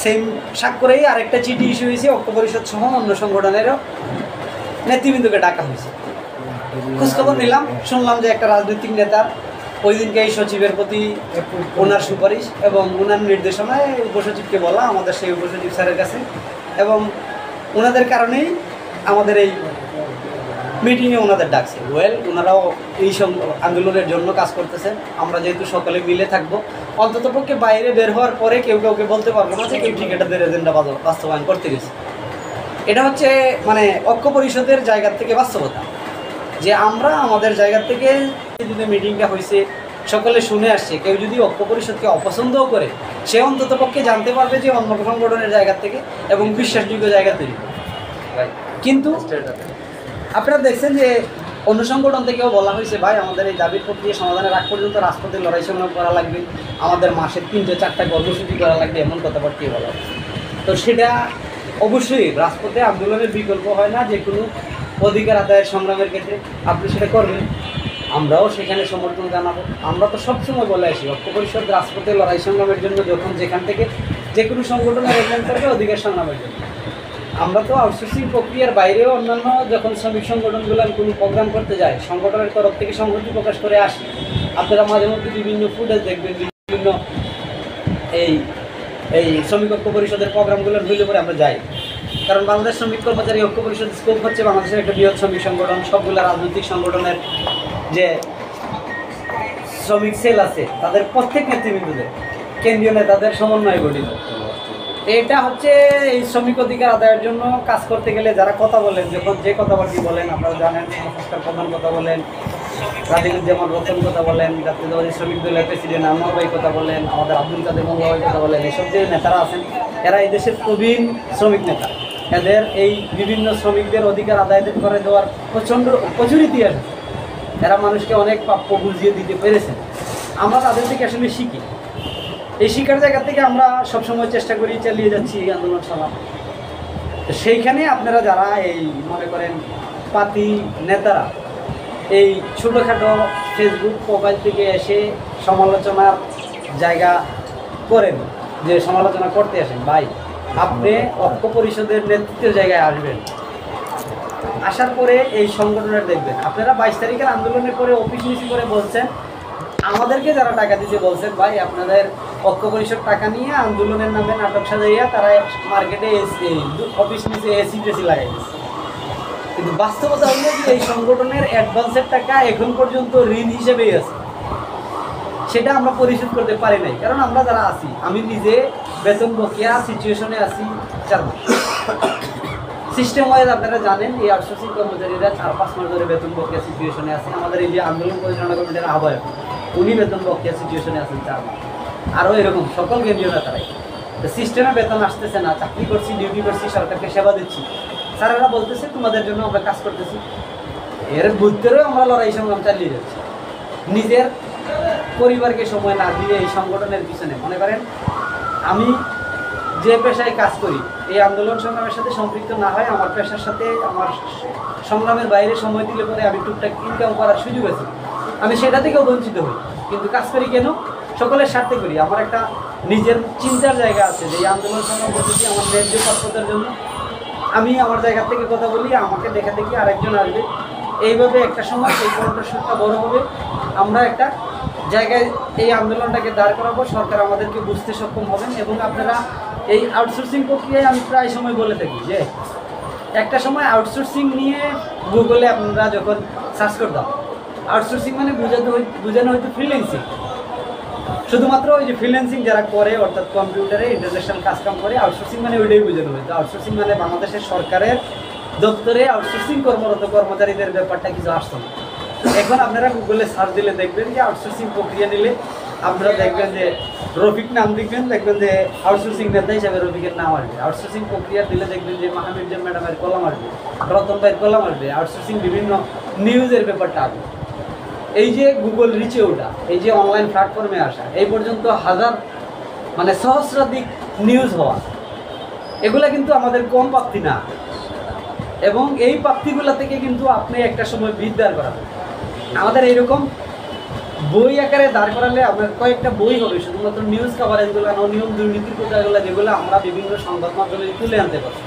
সেম স্বাক্ষরেই আরেকটা চিঠি ইস্যু হয়েছে, ঐক্য পরিষদ সহ অন্য সংগঠনেরও নেতৃবৃন্দকে ডাকা হয়েছে। খোঁজখবর নিলাম, শুনলাম যে একটা রাজনৈতিক নেতার ওই দিনকে এই সচিবের প্রতি ওনার সুপারিশ এবং ওনার নির্দেশনায় উপসচিবকে বলা আমাদের সেই উপসচিব স্যারের কাছে, এবং ওনাদের কারণেই আমাদের এই মিটিংয়ে ওনাদের ডাকছে। ওনারাও এই সব আন্দোলনের জন্য কাজ করতেছেন। আমরা যেহেতু সকলে মিলে থাকবো, অন্ততপক্ষে বাইরে বের হওয়ার পরে কেউ কাউকে বলতে পারবো না যে কেউ ঠিকাদারদের এজেন্ডা বাস্তবায়ন করতে গেছে। এটা হচ্ছে মানে ঐক্য পরিষদের জায়গা থেকে বাস্তবতা, যে আমরা আমাদের জায়গা থেকে যদি মিটিংটা হয়েছে সকলে শুনে আসছে, কেউ যদি ঐক্য পরিষদকে অপছন্দও করে, সে অন্ততপক্ষে জানতে পারবে যে অন্য সংগঠনের জায়গা থেকে এবং বিশ্বাসযোগ্য জায়গা তৈরি। কিন্তু আপনারা দেখছেন যে অন্য সংগঠন থেকেও বলা হয়েছে ভাই আমাদের এই দাবির প্রক্রিয়া সমাধানের আগ পর্যন্ত রাজপথে লড়াই সংগ্রাম করা লাগবে, আমাদের মাসের 3-4টা কর্মসূচি করা লাগবে, এমন কথাবার্তাই বলা হয়। তো সেটা অবশ্যই রাজপথে আন্দোলনের বিকল্প হয় না। যে কোনো অধিকার আদায়ের সংগ্রামের ক্ষেত্রে আপনি সেটা করবেন, আমরাও সেখানে সমর্থন জানাবো। আমরা তো সবসময় বলে আসি ঐক্য পরিষদ রাজপথে লড়াই সংগ্রামের জন্য যখন যেখান থেকে যে কোনো সংগঠনের রেগুলেশন করবে অধিকার সংগ্রামের জন্য। আমরা তো আউটসোর্সিং প্রক্রিয়ার বাইরেও অন্যান্য যখন শ্রমিক সংগঠনগুলো কোনো প্রোগ্রাম করতে যায়, সংগঠনের তরফ থেকে সংহতি প্রকাশ করে আসি। আপনারা মাঝে মধ্যে বিভিন্ন ফুটেজ দেখবেন, বিভিন্ন এই শ্রমিক ঐক্য পরিষদের প্রোগ্রামগুলোর হইলে পরে আমরা যাই। কারণ বাংলাদেশ শ্রমিক কর্মচারী ঐক্য পরিষদ স্কোপ হচ্ছে বাংলাদেশের একটা বৃহৎ শ্রমিক সংগঠন। সবগুলো রাজনৈতিক সংগঠনের যে শ্রমিক সেল আছে তাদের প্রত্যেক নেতৃবৃন্দদের কেন্দ্রীয় নেতাদের সমন্বয়ে গঠিত। এটা হচ্ছে এই শ্রমিক অধিকার আদায়ের জন্য কাজ করতে গেলে যারা কথা বলেন, যখন যে কথাবার্তি বলেন আপনারা জানেন, সংস্কার প্রধান কথা বলেন, রাজিউজ্জামান রতন কথা বলেন, জাতীয়তাবাদী শ্রমিক দলের প্রেসিডেন্ট আনোয়ার ভাই কথা বলেন, আমাদের আব্দুল কাদের মোল্লা ভাই কথা বলেন, এসব যে নেতারা আছেন এরা এই দেশের প্রবীণ শ্রমিক নেতা। এদের এই বিভিন্ন শ্রমিকদের অধিকার আদায় করে দেওয়ার প্রচুর ইতিহাস আছে। এরা মানুষকে অনেক প্রাপ্য বুঝিয়ে দিতে পেরেছেন। আমরা তাদের থেকে আসলে শিখি। এই শিক্ষার জায়গা থেকে আমরা সবসময় চেষ্টা করি, চালিয়ে যাচ্ছি এই আন্দোলন সমাজ। তো সেইখানে আপনারা যারা এই মনে করেন পাতি নেতারা এই ছোটোখাটো ফেসবুক প্রোফাইল থেকে এসে সমালোচনার জায়গা করেন, যে সমালোচনা করতে আসেন, ভাই আপনি ঐক্য পরিষদের নেতৃত্বের জায়গায় আসবেন। আসার পরে এই সংগঠনের দেখবেন আপনারা 22 তারিখের আন্দোলনের পরে অফিস মিছিল করে বলছেন, আমাদেরকে যারা টাকা দিতে বলছেন, ভাই আপনাদের ঐক্য পরিষদ টাকা নিয়ে আন্দোলনের নামে নাটক সাজাইয়া তারা মার্কেটে অফিস নিচে এসি টেসি লাগাই দিচ্ছে। কিন্তু বাস্তবতা হলো যে এই সংগঠনের অ্যাডভান্সের টাকা এখন পর্যন্ত ঋণ হিসেবেই আছে, সেটা আমরা পরিশোধ করতে পারি নাই। কারণ আমরা যারা আছি, আমি নিজে বেতন বকেয়া সিচুয়েশনে আছি 4 মাস। সিস্টেম ওয়াইজ আপনারা জানেন এই আউটসোর্সিং কর্মচারীরা 4-5 মাস ধরে বেতন বকেয়া সিচুয়েশনে আছে। আমাদের এই যে আন্দোলন পরিচালনা কমিটির আহ্বায়ক উনি বেতন বকেয়া সিচুয়েশনে আছেন 4 মাস। আরও এরকম সকল কেন্দ্রীয় নেতারাই সিস্টেমে বেতন আসতেছে না, চাকরি করছি, ডিউটি করছি, সরকারকে সেবা দিচ্ছি, স্যারেরা বলতেছে তোমাদের জন্য আমরা কাজ করতেছি। এর বুঝতেও আমরা লড়াই সংগ্রাম চালিয়ে যাচ্ছি, নিজের পরিবারকে সময় না দিয়ে এই সংগঠনের পিছনে। মনে করেন আমি যে পেশায় কাজ করি, এই আন্দোলন সংগ্রামের সাথে সম্পৃক্ত না হয় আমার পেশার সাথে আমার সংগ্রামের বাইরে সময় দিলে পরে আমি টুকটাক ইনকাম করার সুযোগ আছে, আমি সেটা থেকেও বঞ্চিত হই। কিন্তু কাজ করি কেন? সকলের স্বার্থে করি। আমার একটা নিজের চিন্তার জায়গা আছে যে এই আন্দোলন সংগ্রাম পদ্ধতি আমার ন্যায্য প্রাপ্যতার জন্য আমি আমার জায়গা থেকে কথা বলি, আমাকে দেখা দেখি আরেকজন আসবে, এইভাবে একটা সময় এই কণ্ঠস্বরটা বড় হবে। আমরা একটা জায়গায় এই আন্দোলনটাকে দাঁড় করাবো, সরকার আমাদেরকে বুঝতে সক্ষম হবেন। এবং আপনারা এই আউটসোর্সিং প্রক্রিয়ায় আমি প্রায় সময় বলে থাকি যে একটা সময় আউটসোর্সিং নিয়ে গুগলে আপনারা যখন সার্চ করতাম, আউটসোর্সিং মানে বোঝানো হয়তো ফ্রিল্যান্সিং। শুধুমাত্র ওই যে ফ্রিল্যান্সিং যারা করে, অর্থাৎ কম্পিউটারে ইন্টারন্যাশনাল কাজকাম করে, আউটসোর্সিং মানে ওইটাই বোঝানো হয়তো। আউটসোর্সিং মানে বাংলাদেশের সরকারের দপ্তরে আউটসোর্সিং কর্মরত কর্মচারীদের ব্যাপারটা কিছু আসতো না। এখন আপনারা গুগলে সার্চ দিলে দেখবেন যে আউটসোর্সিং প্রক্রিয়া নিলে আপনারা দেখবেন যে রফিক নাম দেখবেন যে আউটসোর্সিং নেতা হিসাবে রফিকের নাম আসবে। আউটসোর্সিং প্রক্রিয়া দিলে দেখবেন যে মাহমিদুল ম্যাডামের কলম আসবে, রতন ভাইয়ের কলম আসবে, আউটসোর্সিং বিভিন্ন নিউজের ব্যাপারটা আসবে। এই যে গুগল রিচে ওঠা, এই যে অনলাইন প্ল্যাটফর্মে আসা, এই পর্যন্ত হাজার মানে সহস্রাধিক নিউজ হওয়া, এগুলা কিন্তু আমাদের কম প্রাপ্তি না। এবং এই প্রাপ্তিগুলা থেকে কিন্তু আপনি একটা সময় বীজ দাঁড় করাবেন। আমাদের এইরকম বই আকারে দাঁড় করালে আপনার কয়েকটা বই হবে, শুধুমাত্র নিউজ কাভারেজগুলো, অনিয়ম দুর্নীতির কথাগুলো, যেগুলো আমরা বিভিন্ন সংবাদ মাধ্যমে তুলে আনতে পারছি।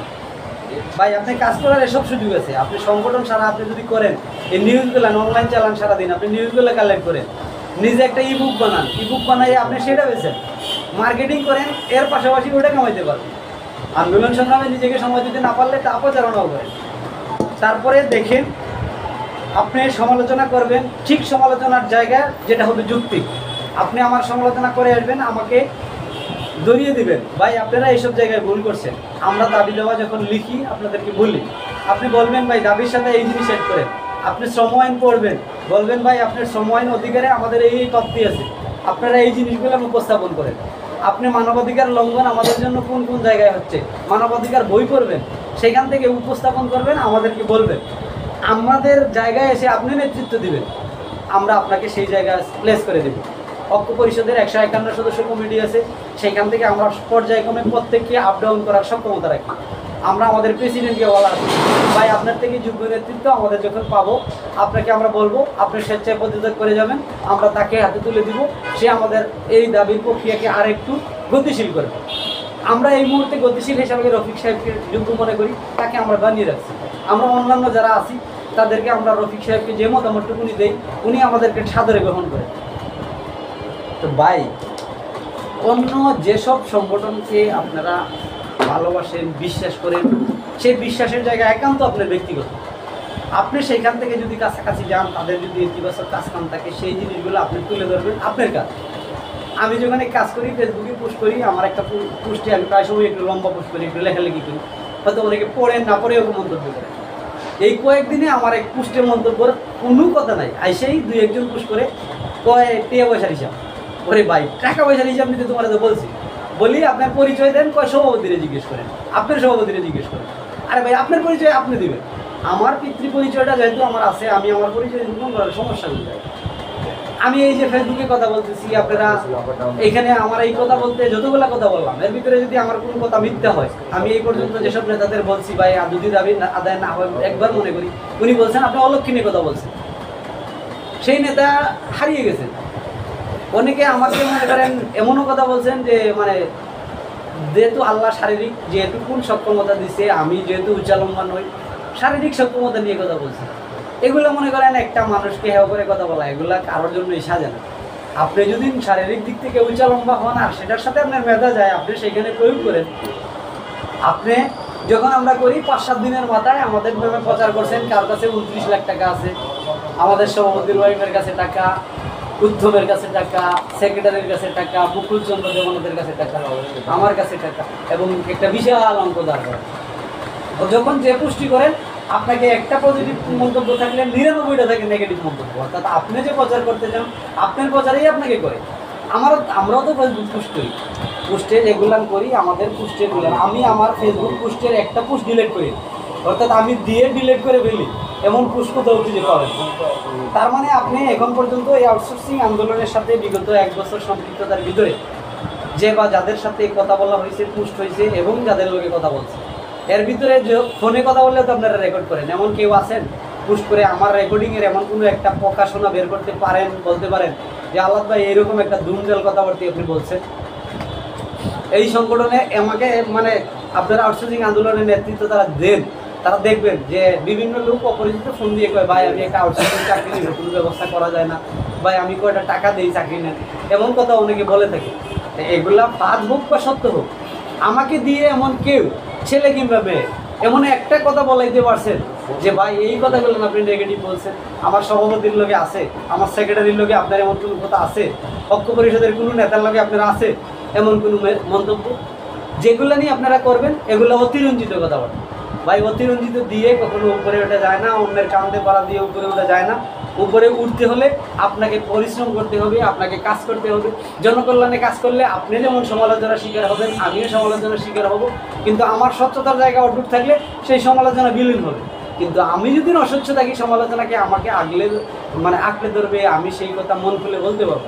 ভাই আপনি কাজ করার এসব সুযোগ আছে। আপনি সংগঠন সারা আপনি যদি করেন, এই নিউজগুলো অনলাইন চালান সারাদিন, আপনি নিউজগুলো কালেক্ট করেন, নিজে একটা ইবুক বানান, ইবুক বানাইয়ে আপনি সেটা বেছেন, মার্কেটিং করেন, এর পাশাপাশি ওটা কামাইতে পারবেন। আন্দোলন সংগ্রামে নিজেকে সময় দিতে না পারলে তা প্রচারণাও করেন। তারপরে দেখেন আপনি সমালোচনা করবেন, ঠিক সমালোচনার জায়গা যেটা হবে যুক্তি। আপনি আমার সমালোচনা করে আসবেন, আমাকে ধরিয়ে দিবেন, ভাই আপনারা এইসব জায়গায় ভুল করছেন। আমরা দাবি দেওয়া যখন লিখি আপনাদেরকে বলি, আপনি বলবেন ভাই দাবির সাথে এই জিনিস এড করেন। আপনি শ্রম আইন পড়বেন, বলবেন ভাই আপনার শ্রম আইন অধিকারে আমাদের এই তথ্য আছে, আপনারা এই জিনিসগুলো উপস্থাপন করেন। আপনি মানবাধিকার লঙ্ঘন আমাদের জন্য কোন কোন জায়গায় হচ্ছে, মানবাধিকার বই পড়বেন, সেখান থেকে উপস্থাপন করবেন, আমাদেরকে বলবেন। আমাদের জায়গায় এসে আপনি নেতৃত্ব দিবেন, আমরা আপনাকে সেই জায়গায় প্লেস করে দেব। ঐক্য পরিষদের 151 সদস্য কমিটি আছে, সেখান থেকে আমরা পর্যায়ক্রমে প্রত্যেককে আপ ডাউন করার সক্ষমতা রাখি। আমরা আমাদের প্রেসিডেন্টকে বলা আছে, ভাই আপনার থেকে যোগ্য নেতৃত্ব আমাদের যখন পাবো আপনাকে আমরা বলবো, আপনি স্বেচ্ছায় পদত্যাগ করে যাবেন, আমরা তাকে হাতে তুলে দিব, সে আমাদের এই দাবির প্রক্রিয়াকে আরেকটু গতিশীল করবে। আমরা এই মুহূর্তে গতিশীল হিসাবে রফিক সাহেবকে যোগ্য মনে করি, তাকে আমরা বানিয়ে রাখছি। আমরা অন্যান্য যারা আছি তাদেরকে আমরা রফিক সাহেবকে যে মতামতটুকুনি দেই, উনি আমাদেরকে সাদরে গ্রহণ করেন। তো ভাই অন্য যেসব সংগঠনকে আপনারা ভালোবাসেন, বিশ্বাস করেন, সেই বিশ্বাসের জায়গা একান্ত আপনার ব্যক্তিগত। আপনি সেইখান থেকে যদি কাছাকাছি যান, তাদের যদি ইতিবাচক কাজ কাম থাকে, সেই জিনিসগুলো আপনি তুলে ধরবেন, আপনার কাজ। আমি যেখানে কাজ করি ফেসবুকে পোস্ট করি, আমার একটা পোস্টে আমি প্রায় সময় একটু লম্বা পোস্ট করি, একটু লেখালেখি করি, হয়তো অনেকে পড়েন না পড়ে ওকে মন্তব্য করে। এই কয়েকদিনে আমার এক পোস্টের মন্তব্যর কোনো কথা নাই, আইসেই দুই একজন পোস্ট করে কয় টাকা পয়সার হিসাব। ওরে ভাই, টাকা পয়সার হিসাব নিতে তোমার তো বলছি, বলি আপনার পরিচয় দেন, কয় সভাপতিরে জিজ্ঞেস করেন, আপনার সভাপতিরে জিজ্ঞেস করেন। আরে ভাই, আপনার পরিচয় আপনি দিবেন, আমার পিতৃ পরিচয়টা যেহেতু আমার আছে, আমি আমার পরিচয় দিব, সমস্যা নেই। আমি এই যে ফেসবুকে কথা বলতেছি, আপনারা এখানে আমার এই কথা বলতে যতগুলা কথা বললাম, এর ভিতরে যদি আমার কোনো কথা মিথ্যা হয়, আমি এই পর্যন্ত যেসব নেতাদের বলছি ভাই যদি দাবি আদায় না হয়, একবার মনে করি উনি বলছেন আপনি অলক্ষণে কথা বলছেন, সেই নেতা হারিয়ে গেছেন। অনেকে আমাকে মনে করেন এমনও কথা বলছেন যে মানে যেহেতু আল্লাহ শারীরিক যেহেতু কোন সক্ষমতা দিচ্ছে, আমি যেহেতু উচ্চালম্বা নই, শারীরিক সক্ষমতা নিয়ে কথা বলছি। এগুলো মনে করেন একটা মানুষকে হেয় করে কথা বলা, এগুলা কারোর জন্যই সাজে না। আপনি যদি শারীরিক দিক থেকে উচ্চালম্বা হন আর সেটার সাথে আপনার মেধা যায়, আপনি সেখানে প্রয়োগ করেন। আপনি যখন আমরা করি 5-7 দিনের মাথায় আমাদের নামে প্রচার করছেন, কার কাছে 29 লাখ টাকা আছে, আমাদের সভাপতির ওয়াইফের কাছে টাকা, উদ্ধবের কাছে টাকা, সেক্রেটারির কাছে টাকা, মুকুল চন্দ্র দেবনাথের কাছে টাকা, আমার কাছে টাকা, এবং একটা বিশাল অঙ্ক দাঁড়। যখন যে পুষ্টি করেন, আপনাকে একটা পজিটিভ মন্তব্য থাকলে 99টা থাকে নেগেটিভ মন্তব্য, অর্থাৎ আপনি যে প্রচার করতে চান আপনার প্রচারেই আপনাকে করে। আমরাও তো ফেসবুক পোস্ট করি, পোস্টে যেগুলো করি আমাদের পোস্টেরগুলো, আমি আমার ফেসবুক পোস্টের একটা পোস্ট ডিলিট করি, অর্থাৎ আমি দিয়ে ডিলিট করে ফেলি, এমন পোস্ট কোথাও খুঁজে পাবেন। তার মানে আপনি এখন পর্যন্ত এই আউটসোর্সিং আন্দোলনের সাথে বিগত 1 বছর সম্পৃক্ততার ভিতরে যে বা যাদের সাথে কথা বলা হয়েছে, পোস্ট হয়েছে এবং যাদের লোকে কথা বলছে, এর ভিতরে যে ফোনে কথা বললে তো আপনারা রেকর্ড করেন, এমন কেউ আছেন পোস্ট করে আমার রেকর্ডিংয়ের এমন কোনো একটা প্রকাশনা বের করতে পারেন, বলতে পারেন যে আল্লাহ ভাই এইরকম একটা দুমজাল কথাবার্তা আপনি বলছেন? এই সংগঠনে আমাকে মানে আপনারা আউটসোর্সিং আন্দোলনের নেতৃত্ব তারা দেন, তারা দেখবেন যে বিভিন্ন লোক অপরিচিত ফোন দিয়ে কয় ভাই আমি একটা আউটসোর্সিং চাকরি নিব, কোনো ব্যবস্থা করা যায় না, ভাই আমি কয়টা টাকা দিই চাকরি নেন, এমন কথা অনেকে বলে থাকে। এগুলা বাদ হোক বা সত্য হোক, আমাকে দিয়ে এমন কেউ ছেলে কিংবা মেয়ে এমন একটা কথা বলাইতে পারছেন যে ভাই এই কথাগুলো আপনি নেগেটিভ বলছেন, আমার সভাপতির লোকে আছে, আমার সেক্রেটারির লোকে আপনার এমন কোনো কথা আছে, ঐক্য পরিষদের কোনো নেতার লোকে আপনারা আছে এমন কোনো মন্তব্য, যেগুলো নিয়ে আপনারা করবেন এগুলো অতিরঞ্জিত কথাবার্তা। ভাই অতিরঞ্জিত দিয়ে কখনো উপরে ওঠা যায় না, অন্যের কান্দে পাড়া দিয়ে উপরে ওঠা যায় না। উপরে উঠতে হলে আপনাকে পরিশ্রম করতে হবে, আপনাকে কাজ করতে হবে। জনকল্যাণে কাজ করলে আপনি যেমন সমালোচনার শিকার হবেন, আমিও সমালোচনার শিকার হব, কিন্তু আমার স্বচ্ছতার জায়গা অটুট থাকলে সেই সমালোচনা বিলীন হবে। কিন্তু আমি যদি অস্বচ্ছ থাকি, সমালোচনাকে আমাকে আঁকড়ে ধরবে, আমি সেই কথা মন খুলে বলতে পারবো।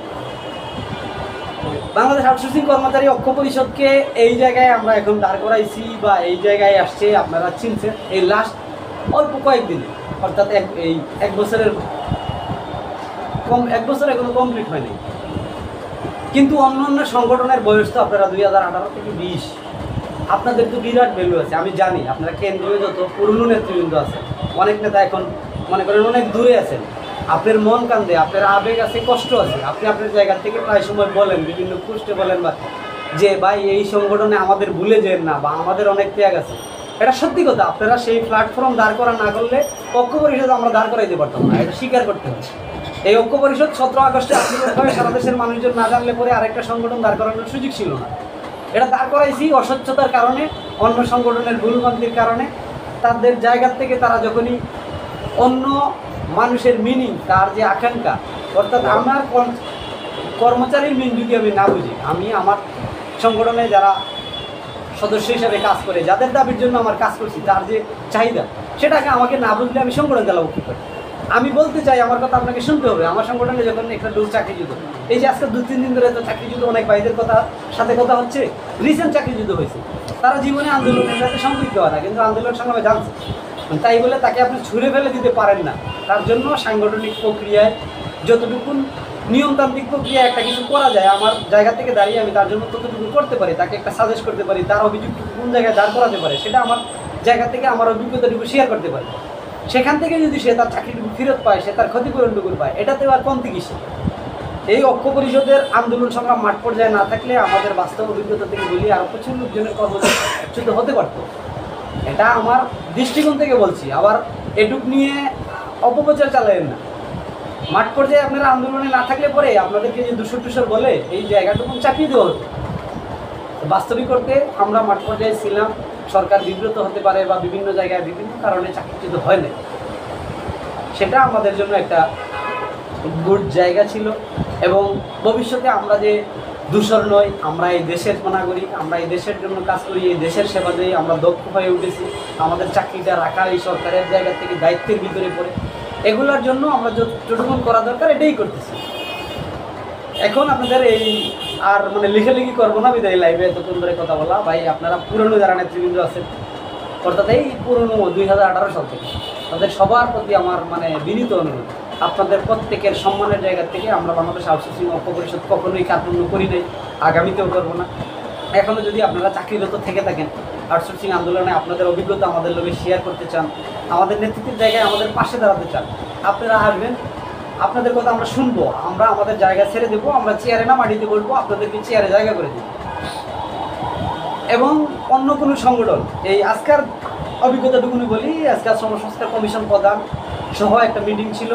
বাংলাদেশ আউটসোর্সিং কর্মচারী ঐক্য পরিষদকে এই জায়গায় আমরা এখন দাঁড় করাইছি বা এই জায়গায় আসছে, আপনারা চিনছেন এই লাস্ট অল্প কয়েকদিনে, অর্থাৎ এই এক বছরের এক বছর এখনো কমপ্লিট হয়নি। কিন্তু অন্য অন্য সংগঠনের বয়স তো আপনারা 2018 থেকে 20, আপনাদের তো বিরাট ভ্যালু আছে। আমি জানি আপনারা কেন্দ্রীয় যত পুরনো নেতৃবৃন্দ আছে, অনেক নেতা এখন মনে করেন অনেক দূরে আছেন, আপনার মন কান্দে, আপনার আবেগ আছে, কষ্ট আছে, আপনি আপনার জায়গা থেকে প্রায় সময় বলেন, বিভিন্ন পোস্টে বলেন বা যে ভাই এই সংগঠনে আমাদের ভুলে যেন না, বা আমাদের অনেক ত্যাগ আছে। এটা সত্যি কথা, আপনারা সেই প্ল্যাটফর্ম দাঁড় করা না করলে ঐক্য পরিষদ আমরা দাঁড় করাইতে পারতাম না, এটা স্বীকার করতে হবে। এই ঐক্য পরিষদ 17 আগস্টে আন্দোলন সারা দেশের মানুষজন না জানলে পরে আরেকটা সংগঠন দাঁড় করানোর সুযোগ ছিল না। এটা দাঁড় করাইছি অস্বচ্ছতার কারণে, অন্য সংগঠনের ভুলভ্রান্তির কারণে। তাদের জায়গা থেকে তারা যখনই অন্য মানুষের মিনিং, তার যে আকাঙ্ক্ষা, অর্থাৎ আমার কর্মচারীর মিন যদি আমি না বুঝি, আমি আমার সংগঠনে যারা সদস্য হিসাবে কাজ করে, যাদের দাবির জন্য আমার কাজ করছি, তার যে চাহিদা সেটাকে আমাকে না বুঝলে আমি সংগঠন চালাবো কী করে? আমি বলতে চাই, আমার কথা আপনাকে শুনতে হবে। আমার সংগঠনে যখন একটা চাকরিযুদ্ধ, এই যে আজকে 2-3 দিন ধরে তো চাকরিযুদ্ধ, অনেক ভাইদের সাথে কথা হচ্ছে, রিসেন্ট চাকরিযুদ্ধ হয়েছে, তারা জীবনে আন্দোলনের সাথে সম্পৃক্ত হয় না, কিন্তু আন্দোলন সংগ্রামে জানছে, তাই বলে তাকে আপনি ছুঁড়ে ফেলে দিতে পারেন না। তার জন্য সাংগঠনিক প্রক্রিয়ায় যতটুকু নিয়মতান্ত্রিক প্রক্রিয়া একটা কিছু করা যায়, আমার জায়গা থেকে দাঁড়িয়ে আমি তার জন্য ততটুকু করতে পারি, তাকে একটা সাজেস্ট করতে পারি, তার অভিযোগটুকু কোন জায়গায় দাঁড় করাতে পারে সেটা আমার জায়গা থেকে আমার অভিজ্ঞতাটুকু শেয়ার করতে পারি। সেখান থেকে যদি সে তার চাকরিটুকু ফেরত পায়, সে তার ক্ষতিপূরণটুকু পায়, এটাতে আর কমতি কিসে? এই ঐক্য পরিষদের আন্দোলন সংগ্রাম মাঠ পর্যায়ে না থাকলে আমাদের বাস্তব অভিজ্ঞতা থেকে বলি আরও প্রচুর লোকজনের কর্মচ্যুত হতে পারত। এটা আমার দৃষ্টিকোণ থেকে বলছি। আবার এটুক নিয়ে অপপ্রচার চালায়েন না। মাঠ পর্যায়ে আপনারা আন্দোলনে না থাকলে পরে আপনাদেরকে যে দুশোর বলে এই জায়গাটুকু চাপিয়ে দেওয়া হতো। বাস্তবিক করতে আমরা মাঠ পর্যায়ে ছিলাম, সরকার বিব্রত হতে পারে বা বিভিন্ন জায়গায় বিভিন্ন কারণে চাকরিচ্যুত হয় না, সেটা আমাদের জন্য একটা গুড জায়গা ছিল। এবং ভবিষ্যতে আমরা যে দূষর নয়, আমরা এই দেশের নাগরিক, আমরা এই দেশের জন্য কাজ করি, এই দেশের সেবা দিয়ে আমরা দক্ষ হয়ে উঠেছি, আমাদের চাকরিটা রাখা এই সরকারের জায়গা থেকে দায়িত্বের ভিতরে পড়ে, এগুলোর জন্য আমরা যতটুকু করা দরকার এটাই করতেছি। এখন আপনাদের এই আর লেখালেখি করবো না, বিদায় লাইভে এতক্ষণ ধরে কথা বলা। ভাই আপনারা পুরনো যারা নেতৃবৃন্দ আছেন, অর্থাৎ এই পুরনো 2018 সাল থেকে, তাদের সবার প্রতি আমার বিনীত অনুরোধ, আপনাদের প্রত্যেকের সম্মানের জায়গা থেকে আমরা বাংলাদেশ আউটসোর্সিং ঐক্য পরিষদ কখনোই কার্পণ্য করি নাই, আগামীতেও করবো না। এখনও যদি আপনারা চাকরিরত থেকে থাকেন, আউটসোর্সিং আন্দোলনে আপনাদের অভিজ্ঞতা আমাদের লোকে শেয়ার করতে চান, আমাদের নেতৃত্বের জায়গায় আমাদের পাশে দাঁড়াতে চান, আপনারা আসবেন, আপনাদের কথা আমরা শুনবো, আমরা আমাদের জায়গা ছেড়ে দেবো, আমরা চেয়ারে না মাটিতে বলবো, আপনাদেরকে চেয়ারে জায়গা করে দেবো। এবং অন্য কোনো সংগঠন, এই আজকের অভিজ্ঞতাটুকুনি বলি, আজকাল শ্রম সংস্কার কমিশন প্রধান সহ একটা মিটিং ছিল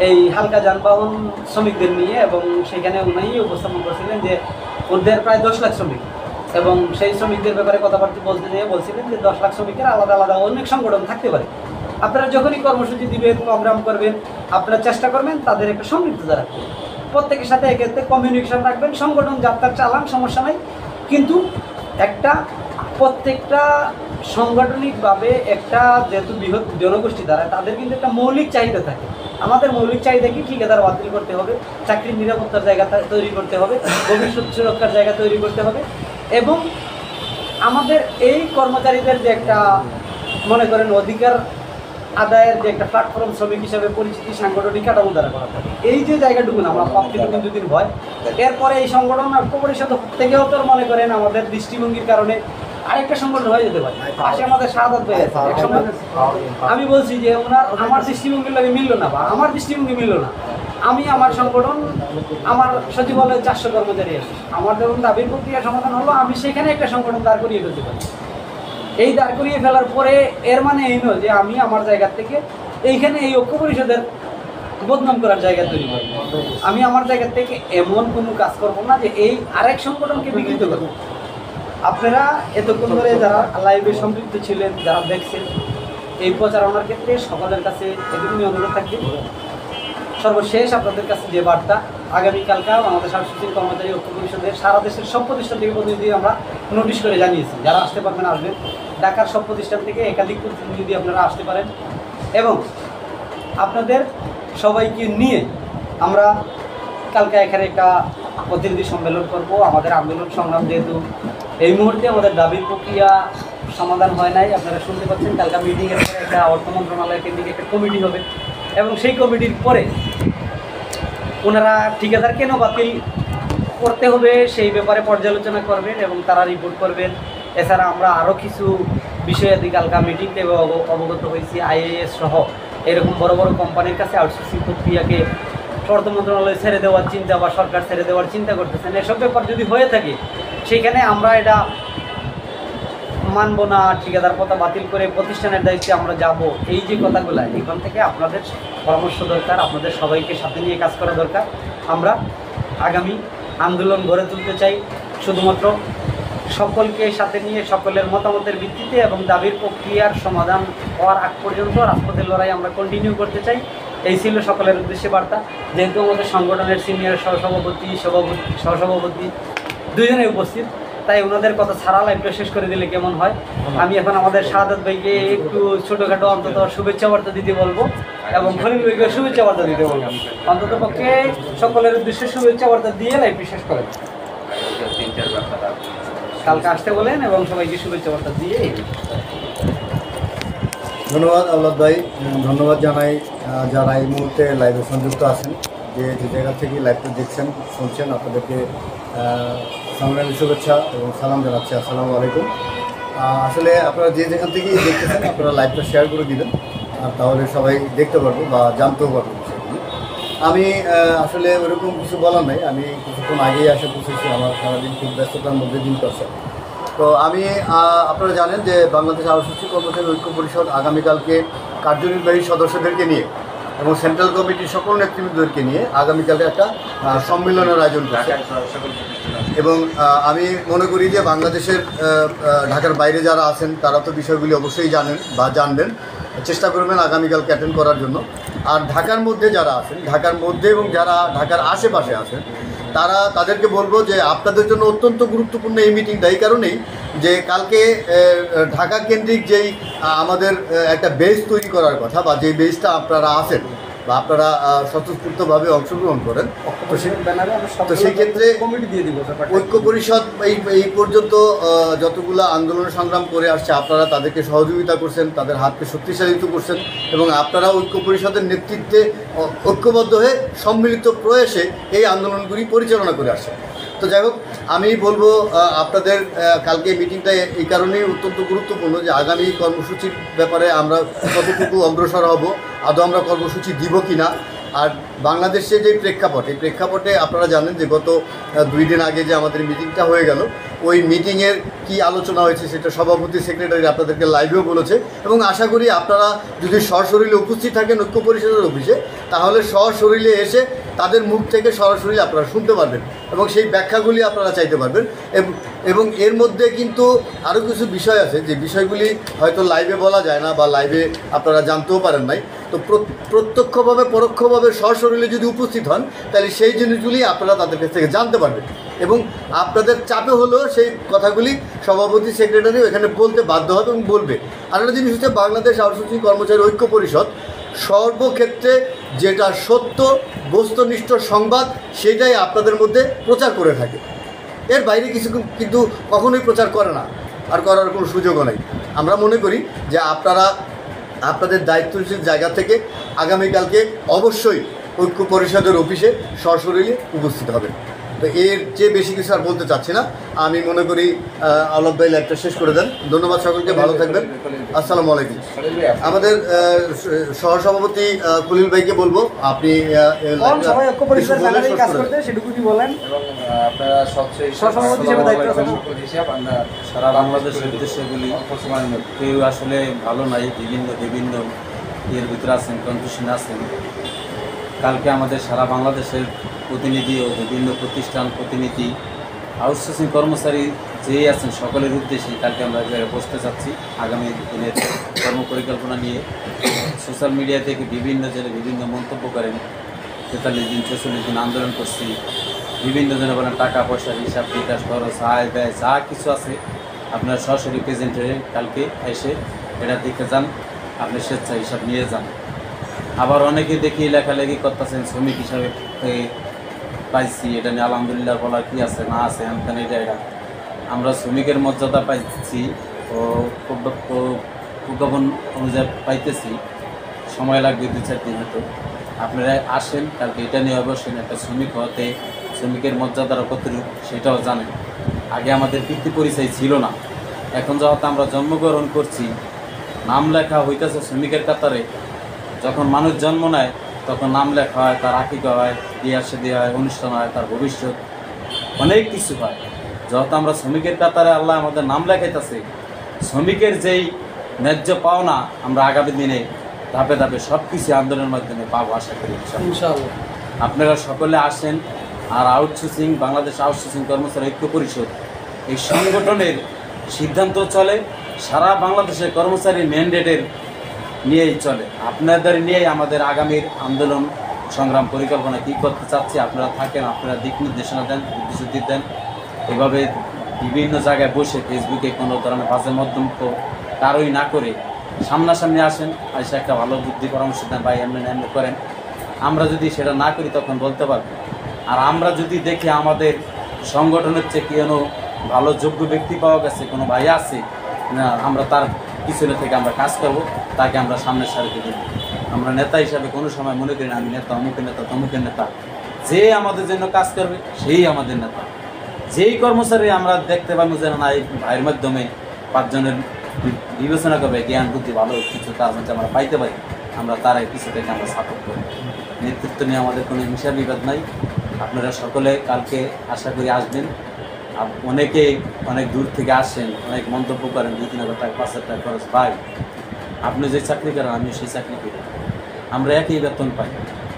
এই হালকা যানবাহন শ্রমিকদের নিয়ে, এবং সেখানে উনি উপস্থাপন করছিলেন যে ওদের প্রায় 10 লাখ শ্রমিক, এবং সেই শ্রমিকদের ব্যাপারে কথাবার্তা বলতে যেয়ে বলছিলেন যে 10 লাখ শ্রমিকের আলাদা আলাদা অনেক সংগঠন থাকতে পারে, আপনারা যখনই কর্মসূচি দিবেন, প্রোগ্রাম করবেন, আপনারা চেষ্টা করবেন তাদের একটা সম্পৃক্ততা রাখবেন, প্রত্যেকের সাথে এক্ষেত্রে কমিউনিকেশন রাখবেন, সংগঠন যাত্রা চালান, সমস্যা নাই, কিন্তু একটা প্রত্যেকটা সাংগঠনিকভাবে একটা যেহেতু বৃহৎ জনগোষ্ঠী দ্বারা তাদের কিন্তু একটা মৌলিক চাহিদা থাকে। আমাদের মৌলিক চাহিদা কি? ঠিকাদার বাতিল করতে হবে, চাকরির নিরাপত্তার জায়গা তৈরি করতে হবে, ভবিষ্যৎ সুরক্ষার জায়গা তৈরি করতে হবে, এবং আমাদের এই কর্মচারীদের যে একটা মনে করেন অধিকার আদায়ের যে একটা প্ল্যাটফর্ম শ্রমিক হিসাবে পরিচিতি সাংগঠনিক কাঠামো দ্বারা করা থাকে, এই যে জায়গাটুকু আমরা প্রাপ্তিটুকু দুদিন হয়, এরপরে এই সংগঠন ঐক্য পরিষদ থেকেও তো মনে করেন আমাদের দৃষ্টিভঙ্গির কারণে আরেকটা সংগঠন হয়ে যেতে পারে। পাশে আমাদের শাহাদাত ভাই আছে, আমি বলছি যে আমার দৃষ্টিভঙ্গির লাগে মিললো না বা আমার দৃষ্টিভঙ্গি মিললো না, আমি আমার সংগঠন, আমার সচিবালয়ে 400 কর্মচারী আছে, আমার যখন দাবির প্রক্রিয়া সমাধান হলো, আমি সেখানে একটা সংগঠন দাঁড় করিয়ে ফেলতে পারি। এই দাঁড় করিয়ে ফেলার পরে এর মানে এই নয় যে আমি আমার জায়গা থেকে এইখানে এই ঐক্য পরিষদের বদনাম করার জায়গা তৈরি করবো, আমি আমার জায়গা থেকে এমন কোনো কাজ করবো না যে এই আরেক সংগঠনকে বিকৃত করবো। আপনারা এতক্ষণ ধরে যারা লাইভে সম্পৃক্ত ছিলেন, যারা দেখছেন, এই প্রচারণার ক্ষেত্রে সকলের কাছে এটুকুনি অনুরোধ থাকবে, সর্বশেষ আপনাদের কাছে যে বার্তা, আগামীকালকে আমাদের সাংস্কৃতিক কর্মচারী ঐক্য পরিষদের সারা দেশের সব প্রতিষ্ঠান থেকে প্রতিনিধি আমরা নোটিশ করে জানিয়েছি, যারা আসতে পারবেন আসবেন, ঢাকার সব প্রতিষ্ঠান থেকে একাধিক প্রতিনিধি আপনারা আসতে পারেন, এবং আপনাদের সবাইকে নিয়ে আমরা কালকে এখানে একটা প্রতিনিধি সম্মেলন করব। আমাদের আন্দোলন সংগ্রাম যেহেতু এই মুহূর্তে আমাদের দাবির প্রক্রিয়া সমাধান হয় নাই, আপনারা শুনতে পাচ্ছেন, কালকে মিটিংয়ের পরে একটা অর্থ মন্ত্রণালয় কেন্দ্রিক একটা কমিটি হবে, এবং সেই কমিটির পরে ওনারা ঠিকাদার কেন বাতিল করতে হবে সেই ব্যাপারে পর্যালোচনা করবেন এবং তারা রিপোর্ট করবেন। এছাড়া আমরা আরও কিছু বিষয়াদি কালকা মিটিং থেকে অবগত হয়েছি, আইএএস সহ এরকম বড় বড় কোম্পানির কাছে আউটসোর্সিং প্রক্রিয়াকে অর্থ মন্ত্রণালয় ছেড়ে দেওয়ার চিন্তা বা সরকার ছেড়ে দেওয়ার চিন্তা করতেছেন, এসব ব্যাপার যদি হয়ে থাকে সেইখানে আমরা এটা মানব না, ঠিকাদার কথা বাতিল করে প্রতিষ্ঠানের দায়িত্বে আমরা যাব, এই যে কথাগুলো, এখান থেকে আপনাদের পরামর্শ দরকার, আপনাদের সবাইকে সাথে নিয়ে কাজ করা দরকার। আমরা আগামী আন্দোলন গড়ে তুলতে চাই শুধুমাত্র সকলকে সাথে নিয়ে, সকলের মতামতের ভিত্তিতে, এবং দাবির প্রক্রিয়ার সমাধান হওয়ার আগ পর্যন্ত রাজপথের লড়াই আমরা কন্টিনিউ করতে চাই। এই ছিল সকলের উদ্দেশ্যে বার্তা। যেহেতু আমাদের সংগঠনের সিনিয়র সহসভাপতি দুজনে উপস্থিত, তাই ওনাদের কথা ছাড়া লাইভটা শেষ করে দিলে কেমন হয়। আমি এখন আমাদের শাহাদাত ভাইকে একটু ছোটোখাটো অন্তত শুভেচ্ছা বার্তা দিতে বলবো, এবং খলিল ভাইকে শুভেচ্ছা বার্তা দিতে বলবো। অন্তত পক্ষে সকলের উদ্দেশ্যে শুভেচ্ছা বার্তা দিয়ে লাইভটি শেষ করেন। কালকে আসতে বলেন এবং সবাইকে শুভেচ্ছা বার্তা দিয়ে। ধন্যবাদ আওলাদ ভাই, ধন্যবাদ জানাই যারা এই মুহূর্তে লাইভে সংযুক্ত আছেন, যে জায়গা থেকে লাইভটা দেখছেন শুনছেন, আপনাদেরকে সংগ্রামী শুভেচ্ছা এবং সালাম জানাচ্ছি। আসসালামু আলাইকুম। আসলে আপনারা যে যেখান থেকেই দেখতেছেন আপনারা লাইভটা শেয়ার করে দিবেন, তাহলে সবাই দেখতে পারবো বা জানতেও পারবো বিষয়গুলি। আমি আসলে ওরকম কিছু বলার নাই, আমি কিছুক্ষণ আগেই আসে পৌঁছেছি, আমার সারাদিন খুব ব্যস্ততার মধ্যে দিন করছে। তো আমি আপনারা জানেন যে বাংলাদেশ আউটসোর্সিং কর্মচারী ঐক্য পরিষদ আগামীকালকে কার্যনির্বাহী সদস্যদেরকে নিয়ে এবং সেন্ট্রাল কমিটির সকল নেতৃবৃন্দকে নিয়ে আগামীকালকে একটা সম্মেলনের আয়োজন করছে। এবং আমি মনে করি যে বাংলাদেশের ঢাকার বাইরে যারা আছেন তারা তো বিষয়গুলি অবশ্যই জানেন বা জানবেন, চেষ্টা করবেন আগামীকালকে অ্যাটেন্ড করার জন্য। আর ঢাকার মধ্যে যারা আছেন, ঢাকার মধ্যে এবং যারা ঢাকার আশেপাশে আছেন, তাদেরকে বলবো যে আপনাদের জন্য অত্যন্ত গুরুত্বপূর্ণ এই মিটিংটা এই কারণেই যে কালকে ঢাকা কেন্দ্রিক যেই আমাদের একটা বেস তৈরি করার কথা বা যেই বেসটা আপনারা আছেন বা আপনারা স্বতঃস্ফূর্তভাবে অংশগ্রহণ করেন, তো সেই ক্ষেত্রে ঐক্য পরিষদ এই পর্যন্ত যতগুলো আন্দোলন সংগ্রাম করে আসছে আপনারা তাদেরকে সহযোগিতা করছেন, তাদের হাতকে শক্তিশালিত করছেন এবং আপনারা ঐক্য পরিষদের নেতৃত্বে ঐক্যবদ্ধ হয়ে সম্মিলিত প্রয়াসে এই আন্দোলনগুলি পরিচালনা করে আসছেন। তো যাই হোক, আমি বলবো আপনাদের কালকে মিটিংটা এই কারণেই অত্যন্ত গুরুত্বপূর্ণ যে আগামী কর্মসূচির ব্যাপারে আমরা কতটুকু অগ্রসর হব, আদৌ আমরা কর্মসূচি দিব কি না। আর বাংলাদেশে যে প্রেক্ষাপট, এই প্রেক্ষাপটে আপনারা জানেন যে গত 2 দিন আগে যে আমাদের মিটিংটা হয়ে গেল, ওই মিটিংয়ের কি আলোচনা হয়েছে সেটা সভাপতি সেক্রেটারি আপনাদেরকে লাইভেও বলেছে এবং আশা করি আপনারা যদি সশরীরে উপস্থিত থাকেন ঐক্য পরিষদের অফিসে, তাহলে সশরীরে এসে তাদের মুখ থেকে সরাসরি আপনারা শুনতে পারবেন এবং সেই ব্যাখ্যাগুলি আপনারা চাইতে পারবেন। এবং এর মধ্যে কিন্তু আরও কিছু বিষয় আছে যে বিষয়গুলি হয়তো লাইভে বলা যায় না বা লাইভে আপনারা জানতেও পারেন নাই। তো প্রত্যক্ষভাবে পরোক্ষভাবে সশরীরে যদি উপস্থিত হন তাহলে সেই জিনিসগুলি আপনারা তাদের কাছ থেকে জানতে পারবেন এবং আপনাদের চাপে হলেও সেই কথাগুলি সভাপতি সেক্রেটারি এখানে বলতে বাধ্য হবে এবং বলবে। আর একটা জিনিস হচ্ছে বাংলাদেশ আউটসোর্সিং কর্মচারী ঐক্য পরিষদ সর্বক্ষেত্রে যেটা সত্য বস্তুনিষ্ঠ সংবাদ সেটাই আপনাদের মধ্যে প্রচার করে থাকে, এর বাইরে কিছু কিন্তু কখনোই প্রচার করে না, আর করার কোনো সুযোগও নেই। আমরা মনে করি যে আপনারা আপনাদের দায়িত্বশীল জায়গা থেকে আগামীকালকে অবশ্যই ঐক্য পরিষদের অফিসে সশরীরে উপস্থিত হবেন। তো এর চেয়ে বেশি কিছু আর বলতে চাচ্ছি না। আমি মনে করি আওলাদ ভাই লাইভটা শেষ করে দেন। ধন্যবাদ সকলকে, ভালো থাকবেন। আসসালামু আলাইকুম। আমাদের সহসভাপতি খলিল ভাইকে বলবো আপনি সারা বাংলাদেশের উদ্দেশ্যে বলি, কেউ আসলে ভালো নাই, বিভিন্ন এর ভিতরে আছেন, কনফিউশন আছেন। কালকে আমাদের সারা বাংলাদেশের প্রতিনিধি ও বিভিন্ন প্রতিষ্ঠান প্রতিনিধি আউটসোর্সিং কর্মচারী যেই আছেন সকলের উদ্দেশ্যে কালকে আমরা বসতে চাচ্ছি আগামী দিনের কর্ম পরিকল্পনা নিয়ে। সোশ্যাল মিডিয়া থেকে বিভিন্ন জনে বিভিন্ন মন্তব্য করেন, 43 দিন 44 দিন আন্দোলন করছি, বিভিন্ন জনে বলেন টাকা পয়সার হিসাব বিকাশ খরচ আয় ব্যয় যা কিছু আছে আপনার সরাসরি প্রেজেন্টে কালকে এসে এটা দেখে যান, আপনি স্বেচ্ছা হিসাব নিয়ে যান। আবার অনেকে দেখি লেখালেখি করতেছেন শ্রমিক হিসাবে পাইছি, এটা নিয়ে আলহামদুলিল্লাহ বলার কি আছে না আছে এমন এটা আমরা শ্রমিকের মর্যাদা পাইছি ও প্রজ্ঞাপন অনুযায়ী পাইতেছি, সময় লাগবে 2-4 দিন হয়তো। আপনারা আসেন কালকে এটা নিয়ে অবশ্যই একটা শ্রমিক হতে শ্রমিকের মর্যাদার কতটুকু সেটাও জানেন। আগে আমাদের পিতৃ পরিচয় ছিল না, এখন যখন আমরা জন্মগ্রহণ করছি নাম লেখা হইতেছে শ্রমিকের কাতারে। যখন মানুষ জন্ম নেয় তখন নাম লেখা হয়, তার আকিকা হয়, বিয়া শাদী হয়, অনুষ্ঠান হয়, তার ভবিষ্যৎ অনেক কিছু হয়। যখন আমরা শ্রমিকের কাতারে আল্লাহ আমাদের নাম লেখাইতেছে, শ্রমিকের যেই ন্যায্য পাওনা আমরা আগামী দিনে ধাপে ধাপে সব কিছু আন্দোলনের মাধ্যমে পাবো আশা করি ইনশাআল্লাহ। আপনারা সকলে আসেন। আর আউটসোর্সিং বাংলাদেশ আউটসোর্সিং কর্মচারী ঐক্য পরিষদ এই সংগঠনের সিদ্ধান্ত চলে সারা বাংলাদেশের কর্মচারী ম্যান্ডেটের নিয়েই চলে। আপনাদের নিয়েই আমাদের আগামীর আন্দোলন সংগ্রাম পরিকল্পনা কী করতে চাচ্ছি আপনারা থাকেন, আপনারা দিক নির্দেশনা দেন, বুদ্ধিশুদ্ধি দেন। এভাবে বিভিন্ন জায়গায় বসে ফেসবুকে কোনো ধরনের বাজে মাধ্যম তো কারোই না করে সামনাসামনি আসেন, এসে একটা ভালো বুদ্ধি পরামর্শ দেন, ভাই এমনি এমনি করেন। আমরা যদি সেটা না করি তখন বলতে পারবো। আর আমরা যদি দেখি আমাদের সংগঠনের চেয়ে কেন ভালো যোগ্য ব্যক্তি পাওয়া গেছে, কোনো ভাই আছে না, আমরা তার পিছনে থেকে আমরা কাজ করব, তাকে আমরা সামনের সারিতে দেব। আমরা নেতা হিসাবে কোনো সময় মনে করি না আমি নেতা, অমুকের নেতা, তমুকের নেতা। যে আমাদের জন্য কাজ করবে সেই আমাদের নেতা। যেই কর্মচারী আমরা দেখতে পাবো যে না এই ভাইয়ের মাধ্যমে 5 জনের বিবেচনা করবে, জ্ঞান বুদ্ধি ভালো কিছু কাজ হচ্ছে আমরা পাইতে পারি, আমরা তার কিছু থেকে আমরা সাপোর্ট করি। নেতৃত্ব নিয়ে আমাদের কোনো হিসাব বিবাদ নাই। আপনারা সকলে কালকে আশা করি আসবেন। অনেকে অনেক দূর থেকে আসেন, অনেক মন্তব্য করেন 2-3 হাজার টাকা 5 হাজার টাকা খরচ। ভাই আপনি যে চাকরি করেন আমি সেই চাকরি করি, আমরা একই বেতন পাই।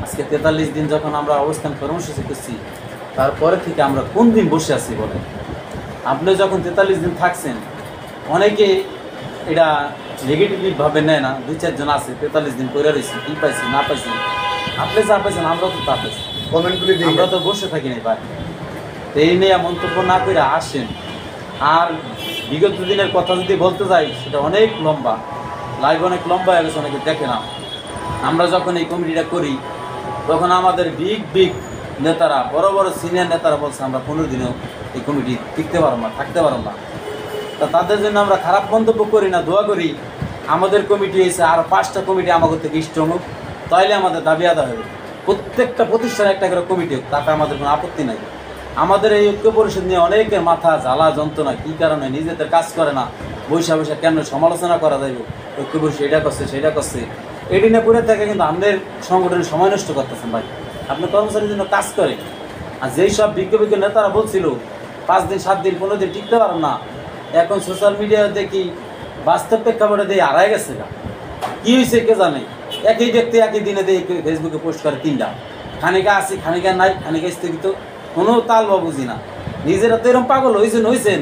আজকে 43 দিন যখন আমরা অবস্থান কর্মসূচি করছি, তারপরে থেকে আমরা কোন দিন বসে আছি বলেন? আপনি যখন 43 দিন থাকছেন, অনেকে এটা নেগেটিভভাবে নেয় না। 2-4 জন আছে 43 দিন করে রয়েছে, কী পাইছি না পাইছি। আপনি যা পাইছেন আমরাও তো তা পাইছি, কমেন্টগুলি দিয়ে আমরা তো বসে থাকি না ভাই। এই নিয়ে মন্তব্য না করে আসেন। আর বিগত দিনের কথা যদি বলতে যাই, সেটা অনেক লম্বা, লাইভ অনেক লম্বা হয়ে গেছে, অনেকে দেখে না। আমরা যখন এই কমিটিটা করি, তখন আমাদের বিগ নেতারা, বড় বড় সিনিয়র নেতারা বলছে আমরা 15 দিনেও এই কমিটি টিকতে পারবো না, থাকতে পারবো না। তা তাদের জন্য আমরা খারাপ মন্তব্য করি না, দোয়া করি আমাদের কমিটি এসে আর 5টা কমিটি আমাদের থেকে স্ট্রং হোক, তাইলে আমাদের দাবি আদায় হবে। প্রত্যেকটা প্রতিষ্ঠানে একটা করে কমিটি হোক, তাতে আমাদের কোনো আপত্তি নাই। আমাদের এই ঐক্য পরিষদ নিয়ে অনেকের মাথা জ্বালা যন্ত্রণা, কী কারণে নিজেদের কাজ করে না, বৈশা কেন সমালোচনা করা যাইব, ঐক্য পরিষদ এটা করছে সেটা করছে, এটি না করে থাকে। কিন্তু আমাদের সংগঠনের সময় নষ্ট করতেছেন ভাই। আপনি কর্মচারীর জন্য কাজ করে, আর যেই সব বিজ্ঞ নেতারা বলছিল 5 দিন 7 দিন 15 দিন টিকতে পারেন না, এখন সোশ্যাল মিডিয়া দেখি বাস্তব প্রেক্ষাপটে দিয়ে হারায় গেছে। কী হয়েছে কে জানে? একই ব্যক্তি একই দিনে দিয়ে ফেসবুকে পোস্ট করে 3টা, খানিকা আসি খানিকা নাই, খানিকা স্থগিত, কোনো তাল বা বুঝি না। নিজেরা তো এরকম পাগল হয়েছেন।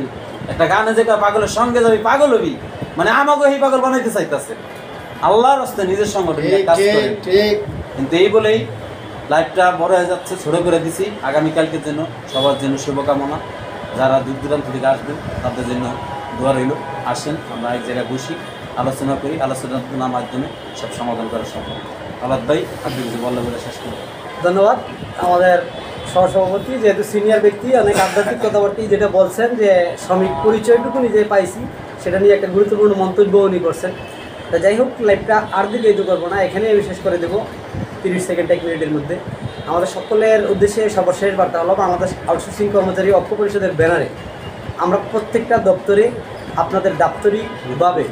একটা গানে যে পাগলের সঙ্গে যাবি, পাগল হবি, মানে আমাকে এই পাগল বানাইতে চাইতেছে। আল্লাহর রাস্তায় নিজের সংগঠন কাজ করেন। কিন্তু এই বলেই লাইভটা বড় হয়ে যাচ্ছে, ছোট করে দিছি। আগামীকালকের জন্য সবার জন্য শুভকামনা। যারা দূর দূরান্ত থেকে আসবেন তাদের জন্য দোয়া রইল। আসেন, আমরা এক জায়গায় বসি, আলোচনা করি, আলোচনার মাধ্যমে সব সমাধান করা সম্ভব। আলাদ ভাই, আপনি কিছু বললে বলে শেষ করুন। ধন্যবাদ। আমাদের সহসভাপতি যেহেতু সিনিয়র ব্যক্তি, অনেক আধ্যাত্মিক কথাবার্তি যেটা বলছেন যে শ্রমিক পরিচয়টুকু নিজে পাইছি, সেটা নিয়ে একটা গুরুত্বপূর্ণ মন্তব্য উনি করছেন। তা যাই হোক, লাইভটা আর দিকে তো করবো না, এখানেই বিশেষ করে দেবো 30 সেকেন্ড 1 মিনিটের মধ্যে। আমাদের সকলের উদ্দেশ্যে সর্বশেষ বার্তা হলো, আমাদের আউটসোর্সিং কর্মচারী ঐক্য পরিষদের ব্যানারে আমরা প্রত্যেকটা দপ্তরে আপনাদের দাপ্তরিকভাবে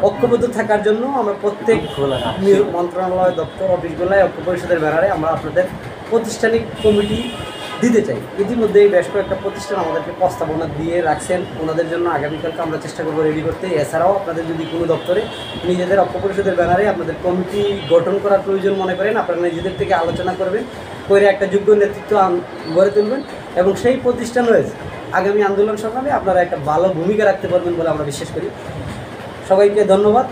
ঐক্যবদ্ধ থাকার জন্য আমরা প্রত্যেক মন্ত্রণালয়, দপ্তর, অফিসগুলোয় ঐক্য পরিষদের ব্যানারে আমরা আপনাদের প্রাতিষ্ঠানিক কমিটি দিতে চাই। ইতিমধ্যেই বেশ কয়েকটা প্রতিষ্ঠান আমাদেরকে প্রস্তাবনা দিয়ে রাখছেন, ওনাদের জন্য আগামীকালকে আমরা চেষ্টা করবো রেডি করতে। এছাড়াও আপনাদের যদি কোনো দপ্তরে নিজেদের ঐক্য পরিষদের ব্যানারে আপনাদের কমিটি গঠন করার প্রয়োজন মনে করেন, আপনারা নিজেদের থেকে আলোচনা করবেন, করে একটা যোগ্য নেতৃত্ব গড়ে তুলবেন, এবং সেই প্রতিষ্ঠান রয়েছে আগামী আন্দোলন সংগ্রামে আপনারা একটা ভালো ভূমিকা রাখতে পারবেন বলে আমরা বিশ্বাস করি। সবাইকে ধন্যবাদ।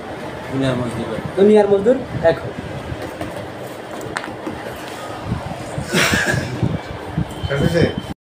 দুনিয়ার মজদুর এক হোক।